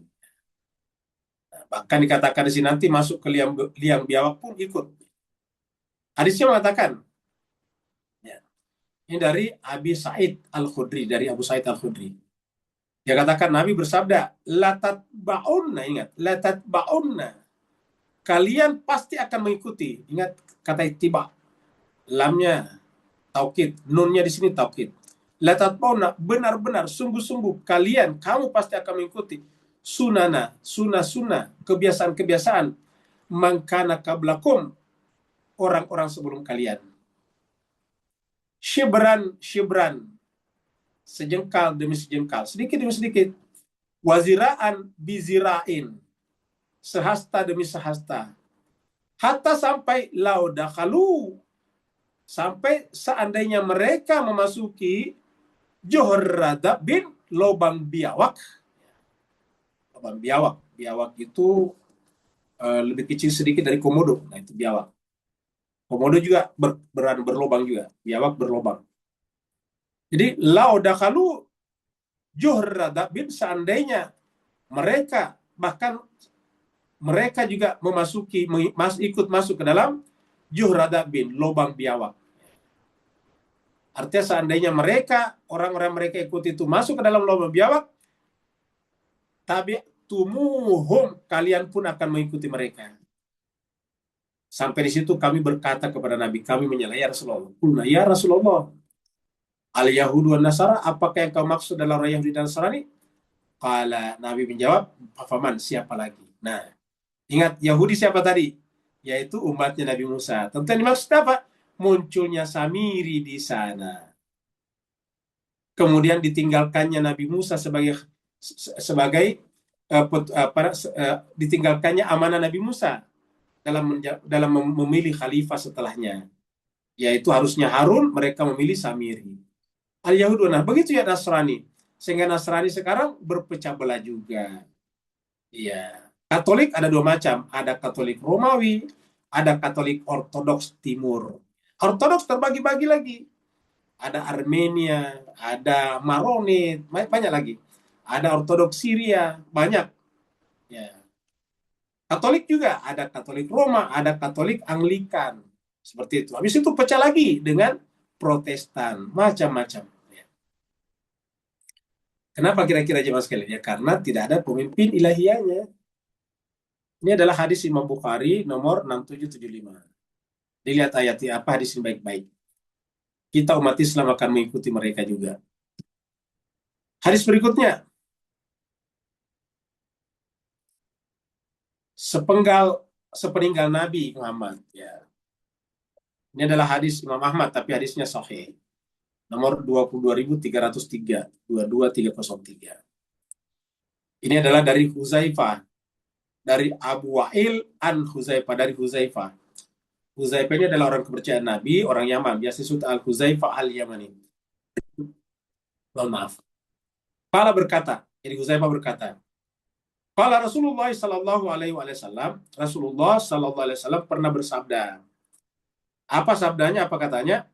Nah, bahkan dikatakan di sini nanti masuk ke liang biawak pun ikut. Hadisnya mengatakan, ya, ini dari Abi Sa'id Al-Khudri, dari Abu Sa'id Al-Khudri. Dia katakan Nabi bersabda, latat ba'unna, ingat, latat ba'unna. Kalian pasti akan mengikuti. Ingat kata ittiba. Lamnya taukid, nunnya di sini taukid. Latat ba'unna, benar-benar, sungguh-sungguh kalian, kamu pasti akan mengikuti sunana, sunnah-sunnah, kebiasaan-kebiasaan mangkana qablakum, orang-orang sebelum kalian. Shibran, sejengkal demi sejengkal, sedikit demi sedikit. Waziraan bizirain, sehasta demi sehasta. Hatta sampai laudakalu, sampai seandainya mereka memasuki Johorada bin lobang biawak. Lobang biawak. Biawak itu lebih kecil sedikit dari komodo. Nah, itu biawak. Komodo juga berlobang juga. Biawak berlobang. Jadi, laudakalu Johorada bin, seandainya mereka, bahkan mereka juga ikut masuk ke dalam Johorada bin, lobang biawak. Artinya seandainya mereka, orang-orang mereka ikut itu masuk ke dalam lobang biawak, tabi'tumuhum, kalian pun akan mengikuti mereka. Sampai di situ kami berkata kepada Nabi, kami menyela, ya Rasulullah. Qulna, ya Rasulullah, al-Yahudu wan Nasara, apakah yang kau maksud dalam orang Yahudi dan Nasrani? Qala, Nabi menjawab, faman, siapa lagi? Nah, ingat Yahudi siapa tadi? Yaitu umatnya Nabi Musa. Tentu yang dimaksud apa? Munculnya Samiri di sana. Kemudian ditinggalkannya Nabi Musa sebagai ditinggalkannya amanah Nabi Musa dalam memilih khalifah setelahnya. Yaitu harusnya Harun, mereka memilih Samiri. Al-Yahudu, nah begitu ya Nasrani. Sehingga Nasrani sekarang berpecah belah juga. Iya. Katolik ada dua macam. Ada Katolik Romawi, ada Katolik Ortodoks Timur. Ortodoks terbagi-bagi lagi. Ada Armenia, ada Maronit, banyak lagi. Ada Ortodoks Syria, banyak. Ya. Katolik juga, ada Katolik Roma, ada Katolik Anglikan. Seperti itu. Habis itu pecah lagi dengan Protestan, macam-macam. Ya. Kenapa kira-kira jemaah sekalian? Ya karena tidak ada pemimpin ilahiyahnya. Ini adalah hadis Imam Bukhari nomor 6775. Dilihat ayatnya apa, hadis ini baik-baik. Kita umat Islam akan mengikuti mereka juga. Hadis berikutnya. Sepeninggal Nabi Muhammad. Ya. Ini adalah hadis Imam Ahmad, tapi hadisnya sahih. Nomor 22.303, 22303. Ini adalah dari Huzaifah. Dari Abu Wa'il an Huzaifah, dari Huzaifah. Huzaifah ini adalah orang kepercayaan Nabi, orang Yaman. Biasa disebut Al-Huzaifah Al-Yamani. Mohon maaf. Qala berkata, jadi Huzaifah berkata, Qala Rasulullah sallallahu alaihi wasallam, Rasulullah sallallahu alaihi wasallam pernah bersabda. Apa sabdanya? Apa katanya?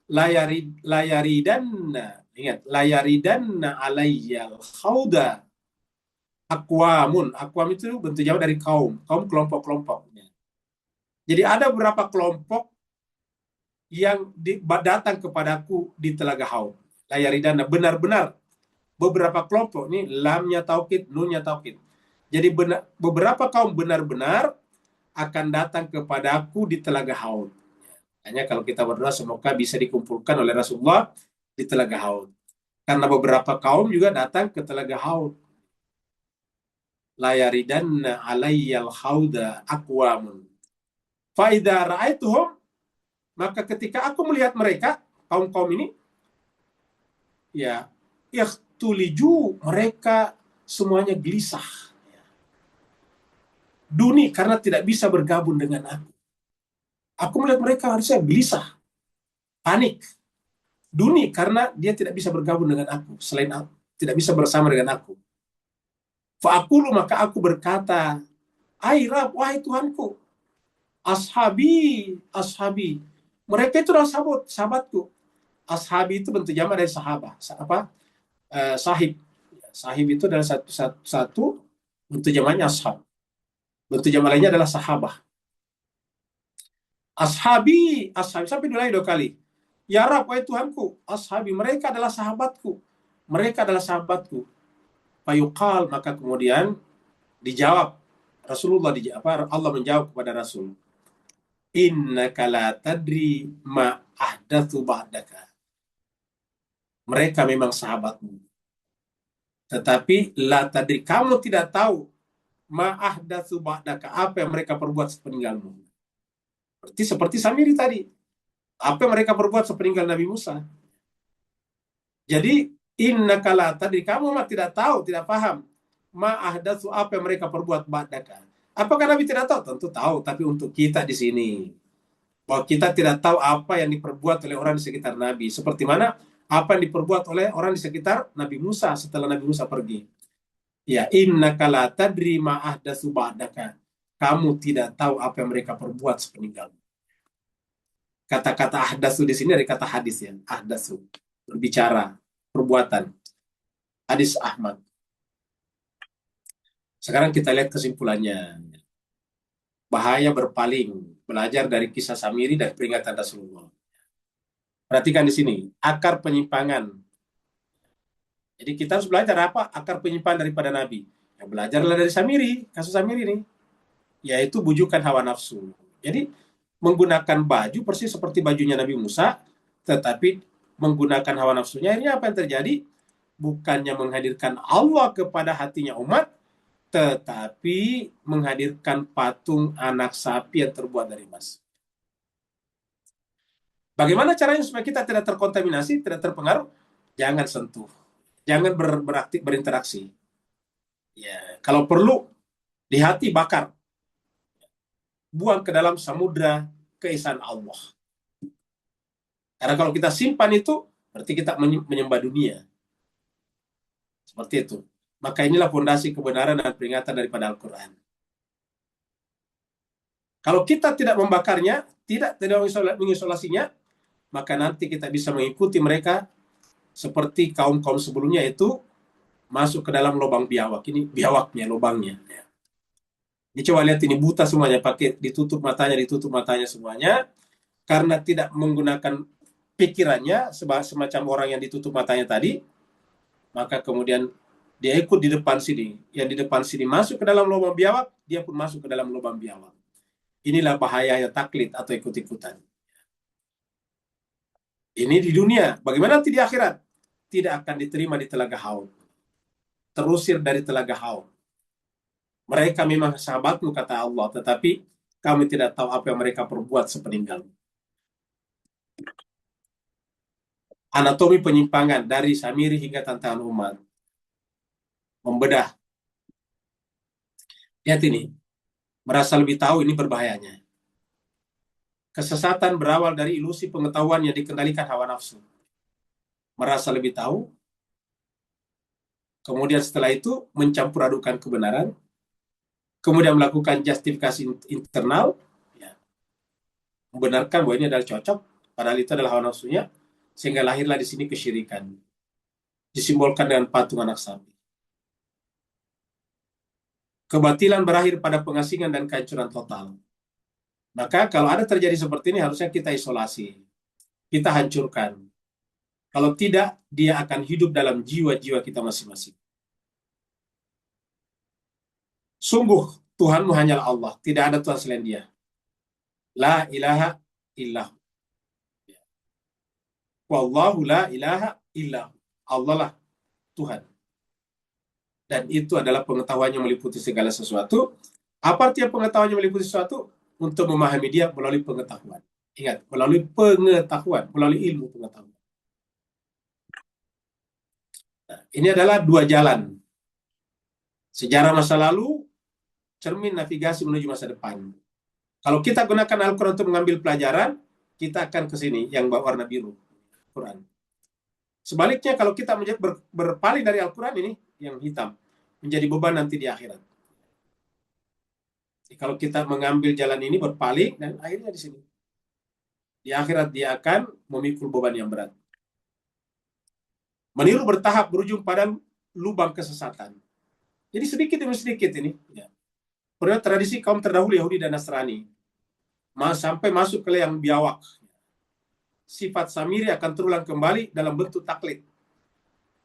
Layaridanna, ingat, layaridanna alayyal khauda. Aqwamun itu bentuk jawab dari kaum kelompok-kelompok. Jadi ada beberapa kelompok yang datang kepadaku di Telaga Haud. Layaridana, benar-benar beberapa kelompok, ini lamnya taukid, nunnya taukid. Jadi beberapa kaum benar-benar akan datang kepadaku di Telaga Haud. Hanya kalau kita berdoa semoga bisa dikumpulkan oleh Rasulullah di Telaga Haud. Karena beberapa kaum juga datang ke Telaga Haud. Layaridanna alayyal hauda aqwamun. Fa idza ra'aituhum, maka ketika aku melihat mereka, kaum-kaum ini, ya, ikhtuliju, mereka semuanya gelisah. Duni, karena tidak bisa bergabung dengan aku. Aku melihat mereka harusnya gelisah, panik. Duni, karena dia tidak bisa bergabung dengan aku, selain aku, tidak bisa bersama dengan aku. Fa'akulu, maka aku berkata, ai Rab, wahai Tuhanku, ashabi, ashabi. Mereka itu adalah sahabatku. Ashabi itu bentuk jamak dari sahabah. Sahib. Sahib itu adalah satu bentuk jamaknya ashab. Bentuk jamak lainnya adalah sahabah. Ashabi, ashabi, sampai diulangi 2 kali. Ya Rab, wahai Tuhanku, ashabi, mereka adalah sahabatku. Mereka adalah sahabatku. Fayuqal, maka kemudian dijawab Rasulullah, Allah menjawab kepada Rasul, innaka la tadri ma ahdatsu ba'daka. Mereka memang sahabatmu, tetapi la tadri, kamu tidak tahu, ma ahdatsu ba'daka, apa yang mereka perbuat sepeninggalmu. Seperti Samiri tadi, apa yang mereka perbuat sepeninggal Nabi Musa. Jadi innaka la tadri, kamu mah tidak tahu, tidak paham, ma ahdatsu, apa yang mereka perbuat ba'daka. Apakah Nabi tidak tahu? Tentu tahu, tapi untuk kita di sini, bahwa kita tidak tahu apa yang diperbuat oleh orang di sekitar Nabi. Seperti mana apa yang diperbuat oleh orang di sekitar Nabi Musa setelah Nabi Musa pergi. Ya, innaka la tadri ma ahdatsu ba'daka. Kamu tidak tahu apa yang mereka perbuat sepeninggalmu. Kata-kata ahdatsu di sini dari kata hadis, ya. Ahdatsu, berbicara, perbuatan. Hadis Ahmad. Sekarang kita lihat kesimpulannya. Bahaya berpaling, belajar dari kisah Samiri dan peringatan Rasulullah. Perhatikan di sini, akar penyimpangan. Jadi kita harus belajar apa akar penyimpangan daripada Nabi. Ya, belajarlah dari Samiri, kasus Samiri ini, yaitu bujukan hawa nafsu. Jadi menggunakan baju persis seperti bajunya Nabi Musa, tetapi menggunakan hawa nafsunya. Ini apa yang terjadi? Bukannya menghadirkan Allah kepada hatinya umat, tetapi menghadirkan patung anak sapi yang terbuat dari emas. Bagaimana caranya supaya kita tidak terkontaminasi, tidak terpengaruh? Jangan sentuh, jangan berinteraksi. Ya, kalau perlu di hati bakar, buang ke dalam samudra keesaan Allah. Karena kalau kita simpan itu, berarti kita menyembah dunia. Seperti itu. Maka inilah fondasi kebenaran dan peringatan daripada Al-Quran. Kalau kita tidak membakarnya, tidak mengisolasinya, maka nanti kita bisa mengikuti mereka seperti kaum-kaum sebelumnya, itu masuk ke dalam lubang biawak. Ini biawaknya, lubangnya. Ini coba lihat, ini buta semuanya, pakai ditutup matanya semuanya, karena tidak menggunakan pikirannya, semacam orang yang ditutup matanya tadi, maka kemudian dia ikut di depan sini. Yang di depan sini masuk ke dalam lubang biawak, dia pun masuk ke dalam lubang biawak. Inilah bahayanya taklid atau ikut-ikutan. Ini di dunia. Bagaimana nanti di akhirat? Tidak akan diterima di telaga Haud. Terusir dari telaga Haud. Mereka memang sahabatmu, kata Allah, tetapi kami tidak tahu apa yang mereka perbuat sepeninggalmu. Anatomi penyimpangan dari Samiri hingga tantangan umat. Membedah. Lihat ini. Merasa lebih tahu, ini berbahayanya. Kesesatan berawal dari ilusi pengetahuan yang dikendalikan hawa nafsu. Merasa lebih tahu, kemudian setelah itu mencampur adukan kebenaran, kemudian melakukan justifikasi internal, ya, membenarkan bahwa ini adalah cocok, padahal itu adalah hawa nafsunya, sehingga lahirlah di sini kesyirikan. Disimbolkan dengan patung anak sapi. Kebatilan berakhir pada pengasingan dan kehancuran total. Maka kalau ada terjadi seperti ini, harusnya kita isolasi, kita hancurkan. Kalau tidak, dia akan hidup dalam jiwa-jiwa kita masing-masing. Sungguh, Tuhanmu hanyalah Allah. Tidak ada Tuhan selain dia. La ilaha illahu. Wallahu la ilaha illahu. Allah lah Tuhan. Dan itu adalah pengetahuan yang meliputi segala sesuatu. Apa artinya pengetahuan yang meliputi sesuatu? untuk memahami dia melalui pengetahuan. Ingat, melalui pengetahuan, melalui ilmu pengetahuan. Nah, ini adalah dua jalan. Sejarah masa lalu, cermin navigasi menuju masa depan. Kalau kita gunakan Al-Quran untuk mengambil pelajaran, kita akan ke sini yang berwarna biru, Quran. Sebaliknya kalau kita berpaling dari Al-Quran ini, yang hitam, menjadi beban nanti di akhirat. Jadi, kalau kita mengambil jalan ini berpaling, dan akhirnya di sini. Di akhirat dia akan memikul beban yang berat. Meniru bertahap berujung pada lubang kesesatan. Jadi sedikit demi sedikit ini. Ya. Pernah tradisi kaum terdahulu Yahudi dan Nasrani. Sampai masuk ke yang biawak. Sifat Samiri akan terulang kembali dalam bentuk taklid.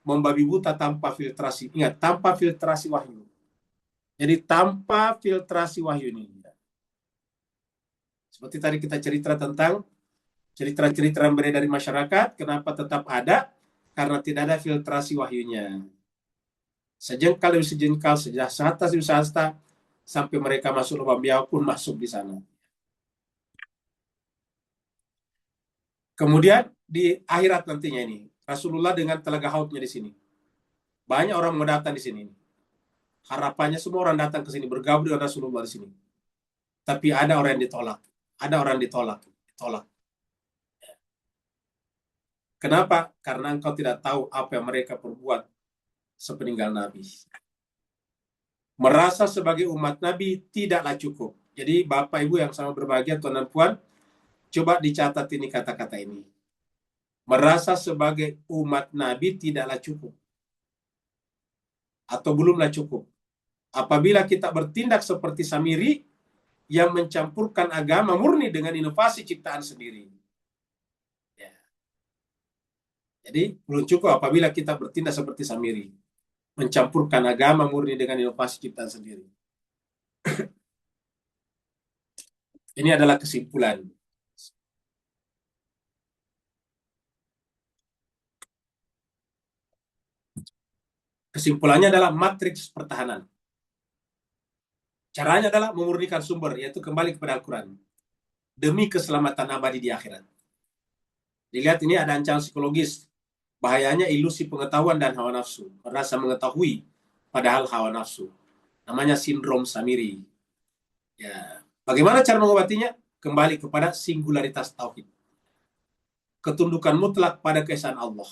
Membabi buta tanpa filtrasi. Ingat, tanpa filtrasi wahyu. Jadi tanpa filtrasi wahyu ini. Seperti tadi kita cerita tentang cerita-cerita yang beredar dari masyarakat, kenapa tetap ada? Karena tidak ada filtrasi wahyunya. Sejengkal demi sejengkal, sehasta demi sehasta, sampai mereka masuk lubang biawak pun masuk di sana. Kemudian di akhirat nantinya ini, Rasulullah dengan telaga hautnya di sini. Banyak orang mau datang di sini. Harapannya semua orang datang ke sini, bergabung dengan Rasulullah di sini. Tapi ada orang yang ditolak. Ada orang yang ditolak. Kenapa? Karena engkau tidak tahu apa yang mereka perbuat sepeninggal Nabi. Merasa sebagai umat Nabi tidaklah cukup. Jadi Bapak Ibu yang sama berbahagia, Tuan dan Puan, coba dicatat ini kata-kata ini. Merasa sebagai umat Nabi tidaklah cukup. Atau belumlah cukup. Apabila kita bertindak seperti Samiri yang mencampurkan agama murni dengan inovasi ciptaan sendiri. Ya. Jadi belum cukup apabila kita bertindak seperti Samiri. Mencampurkan agama murni dengan inovasi ciptaan sendiri. Ini adalah kesimpulan. Kesimpulannya adalah matriks pertahanan. Caranya adalah memurnikan sumber, yaitu kembali kepada Al-Quran. Demi keselamatan abadi di akhirat. Dilihat ini ada ancaman psikologis. Bahayanya ilusi pengetahuan dan hawa nafsu. Merasa mengetahui padahal hawa nafsu. Namanya sindrom Samiri. Ya. Bagaimana cara mengobatinya? Kembali kepada singularitas tauhid. Ketundukan mutlak pada keesaan Allah.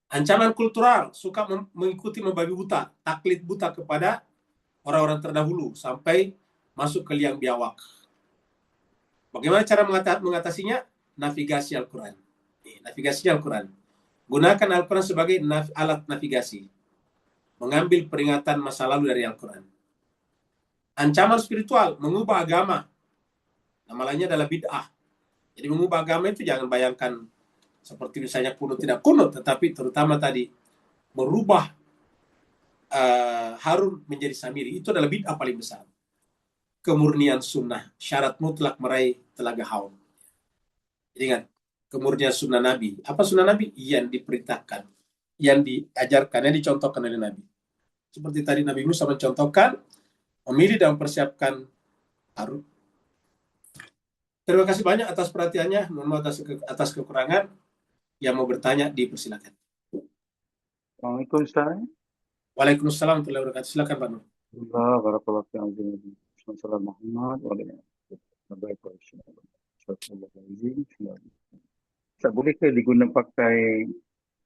Ancaman kultural, suka mengikuti membabi buta, taklid buta kepada orang-orang terdahulu sampai masuk ke liang biawak. Bagaimana cara mengatasinya? Navigasi Al-Quran. Navigasi Al-Quran. Gunakan Al-Quran sebagai alat navigasi. Mengambil peringatan masa lalu dari Al-Quran. Ancaman spiritual, mengubah agama. Nama lainnya adalah bid'ah. Jadi mengubah agama itu jangan bayangkan seperti misalnya kunut tidak kunut, tetapi terutama tadi merubah Harun menjadi Samiri. Itu adalah bid'ah paling besar. Kemurnian sunnah, syarat mutlak meraih telaga haud. Jadi ingat, kemurnian sunnah Nabi. Apa sunnah Nabi? Yang diperintahkan, yang diajarkan, yang dicontohkan oleh Nabi. Seperti tadi Nabi Musa mencontohkan, memilih dan mempersiapkan Harun. Terima kasih banyak atas perhatiannya. Mohon maaf atas kekurangan. Yang mau bertanya dipersilakan. Assalamualaikum Ustaz. Waalaikumsalam warahmatullahi wabarakatuh. Silakan Pak Nur. Barakallahu fiikum. Assalamualaikum warahmatullahi wabarakatuh. Tak bolehkah digunakan pakai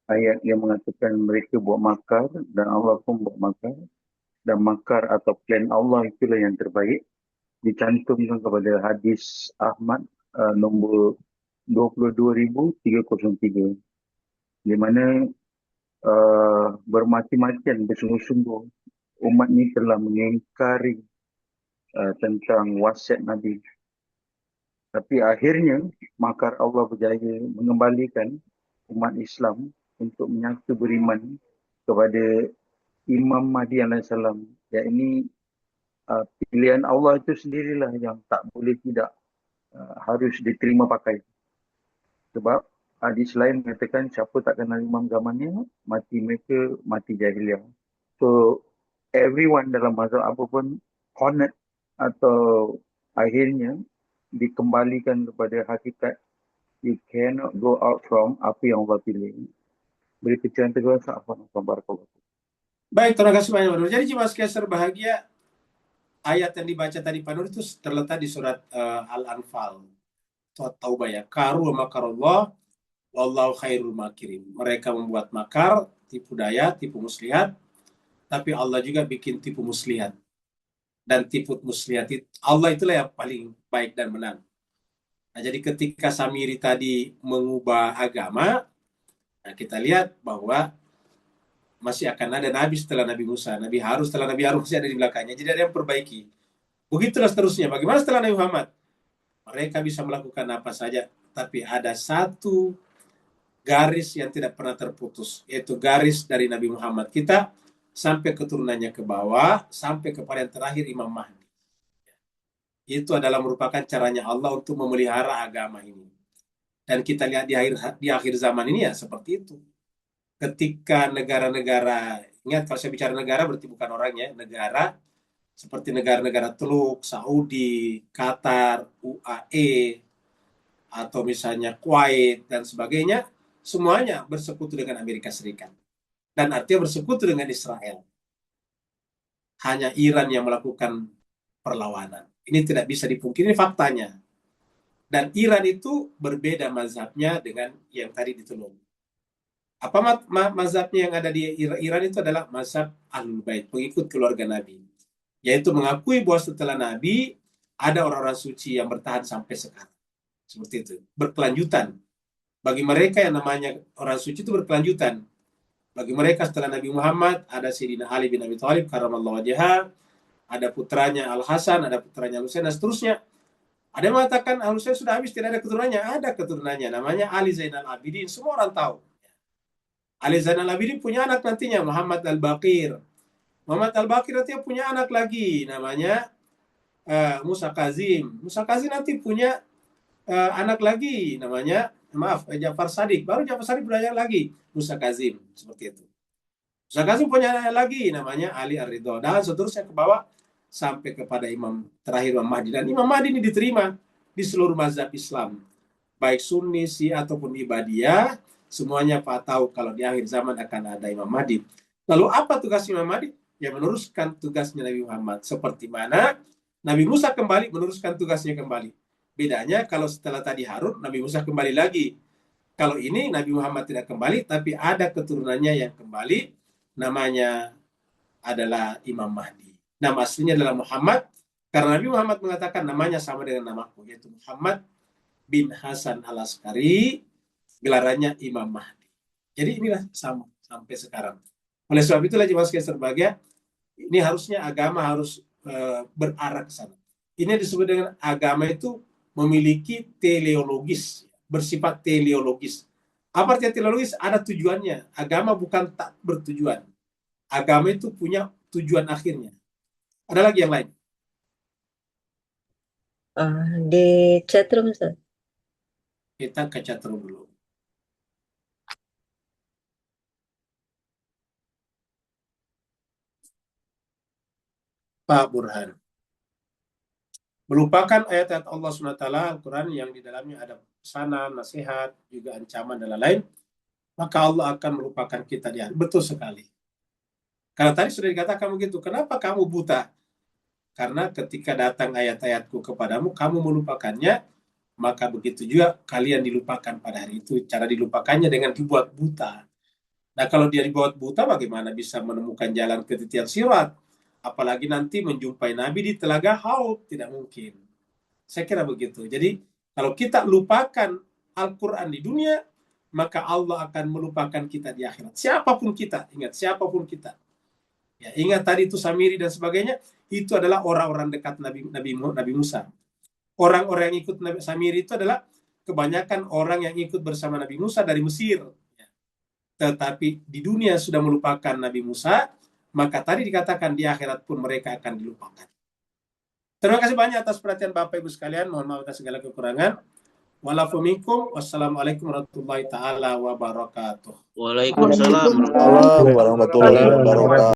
ayat yang mengatakan mereka buat makar dan Allah pun buat makar, dan makar atau plan Allah itulah yang terbaik, dicantumkan kepada hadis Ahmad nombor 22,303, di mana bermati-matian bersungguh-sungguh umat ni telah mengingkari tentang wasiat Nabi. Tapi akhirnya makar Allah berjaya mengembalikan umat Islam untuk menyatu beriman kepada Imam Mahdi alaihissalam. Ya, ini pilihan Allah itu sendirilah yang tak boleh tidak harus diterima pakai. Sebab hadis lain mengatakan siapa tak kenal imam zamannya, mati mereka mati jahiliah. So everyone dalam mazhab apa pun honored atau akhirnya dikembalikan kepada hakikat you cannot go out from apa yang Allah pilih. Beri pencerahan teguh apa barakallahu. Baik, terima kasih banyak Pak Nur. Jadi jemaah sekalian berbahagia, ayat yang dibaca tadi Pak Nur itu terletak di surat Al-Anfal. Surat Taubah ya. Karu wa makarullah wallahu khairul makirin. Mereka membuat makar, tipu daya, tipu muslihat, tapi Allah juga bikin tipu muslihat. Dan tipu muslihat itu, Allah itulah yang paling baik dan benar. Nah, jadi ketika Samiri tadi mengubah agama, nah kita lihat bahwa masih akan ada Nabi setelah Nabi Musa, Nabi Harun setelah Nabi Harun masih ada di belakangnya. Jadi ada yang perbaiki. Begitulah seterusnya. Bagaimana setelah Nabi Muhammad? Mereka bisa melakukan apa saja, tapi ada satu garis yang tidak pernah terputus, yaitu garis dari Nabi Muhammad kita sampai keturunannya ke bawah, sampai kepada yang terakhir Imam Mahdi. Itu adalah merupakan caranya Allah untuk memelihara agama ini. Dan kita lihat di akhir zaman ini ya seperti itu. Ketika negara-negara, ingat kalau saya bicara negara berarti bukan orangnya, negara seperti negara-negara Teluk, Saudi, Qatar, UAE, atau misalnya Kuwait dan sebagainya, semuanya bersekutu dengan Amerika Serikat. Dan artinya bersekutu dengan Israel. Hanya Iran yang melakukan perlawanan. Ini tidak bisa dipungkiri, faktanya. Dan Iran itu berbeda mazhabnya dengan yang tadi ditolong. Apa mazhabnya yang ada di Iran itu adalah mazhab Ahlul Bait, pengikut keluarga Nabi. Yaitu mengakui bahwa setelah Nabi, ada orang-orang suci yang bertahan sampai sekarang. Seperti itu. Berkelanjutan. Bagi mereka yang namanya orang suci itu berkelanjutan. Bagi mereka setelah Nabi Muhammad, ada Sayyidina Ali bin Abi Thalib, karamallahu wajhah, ada putranya Al-Hasan, ada putranya Al-Husain, dan seterusnya. Ada yang mengatakan Al-Husain sudah habis, tidak ada keturunannya. Ada keturunannya, namanya Ali Zainal Abidin. Semua orang tahu. Ali Zainal Abidin punya anak nantinya, Muhammad Al-Baqir. Muhammad Al-Baqir nantinya punya anak lagi, namanya Musa Kazim. Musa Kazim nanti punya anak lagi, namanya, Ja'far Shadiq. Baru Ja'far Shadiq punya lagi, Musa Kazim. Seperti itu. Musa Kazim punya anak lagi, namanya Ali Ar-Ridho. Dan seterusnya ke bawah, sampai kepada Imam terakhir Imam Mahdi. Dan Imam Mahdi ini diterima di seluruh mazhab Islam, baik Sunni, Syiah ataupun Ibadiyah, semuanya tahu kalau di akhir zaman akan ada Imam Mahdi. Lalu apa tugas Imam Mahdi? Ya meneruskan tugasnya Nabi Muhammad. Seperti mana Nabi Musa kembali, meneruskan tugasnya kembali. Bedanya kalau setelah tadi Harun, Nabi Musa kembali lagi. Kalau ini Nabi Muhammad tidak kembali, tapi ada keturunannya yang kembali, namanya adalah Imam Mahdi. Nama aslinya adalah Muhammad, karena Nabi Muhammad mengatakan namanya sama dengan namaku, yaitu Muhammad bin Hasan Al-Askari, gelarannya Imam Mahdi. Jadi inilah sama sampai sekarang. Oleh sebab itulah jemaah sekalian berbahagia, ini harusnya agama harus berarah ke sana. Ini disebut dengan agama itu memiliki teleologis, bersifat teleologis. Apa artinya teleologis? Ada tujuannya. Agama bukan tak bertujuan. Agama itu punya tujuan akhirnya. Ada lagi yang lain? Di chatroom, Ustaz. Kita ke chatroom dulu. Pak Burhan. Melupakan ayat-ayat Allah SWT, Al-Quran yang di dalamnya ada pesanan, nasihat, juga ancaman dan lain-lain, maka Allah akan melupakan kita di akhir. Betul sekali. Karena tadi sudah dikatakan begitu, kenapa kamu buta? Karena ketika datang ayat-ayatku kepadamu, kamu melupakannya, maka begitu juga kalian dilupakan pada hari itu. Cara dilupakannya dengan dibuat buta. Nah, kalau dia dibuat buta, bagaimana bisa menemukan jalan ke titian sirat? Apalagi nanti menjumpai Nabi di telaga Haud, tidak mungkin. Saya kira begitu. Jadi, kalau kita lupakan Al-Quran di dunia, maka Allah akan melupakan kita di akhirat. Siapapun kita, ingat, siapapun kita. Ya, ingat tadi itu Samiri dan sebagainya, itu adalah orang-orang dekat Nabi Musa. Orang-orang yang ikut Nabi Samiri itu adalah kebanyakan orang yang ikut bersama Nabi Musa dari Mesir. Tetapi di dunia sudah melupakan Nabi Musa, maka tadi dikatakan di akhirat pun mereka akan dilupakan. Terima kasih banyak atas perhatian Bapak Ibu sekalian. Mohon maaf atas segala kekurangan. Wassalamualaikum warahmatullahi taala wabarakatuh. Waalaikumsalam. Waalaikumsalam warahmatullahi wabarakatuh.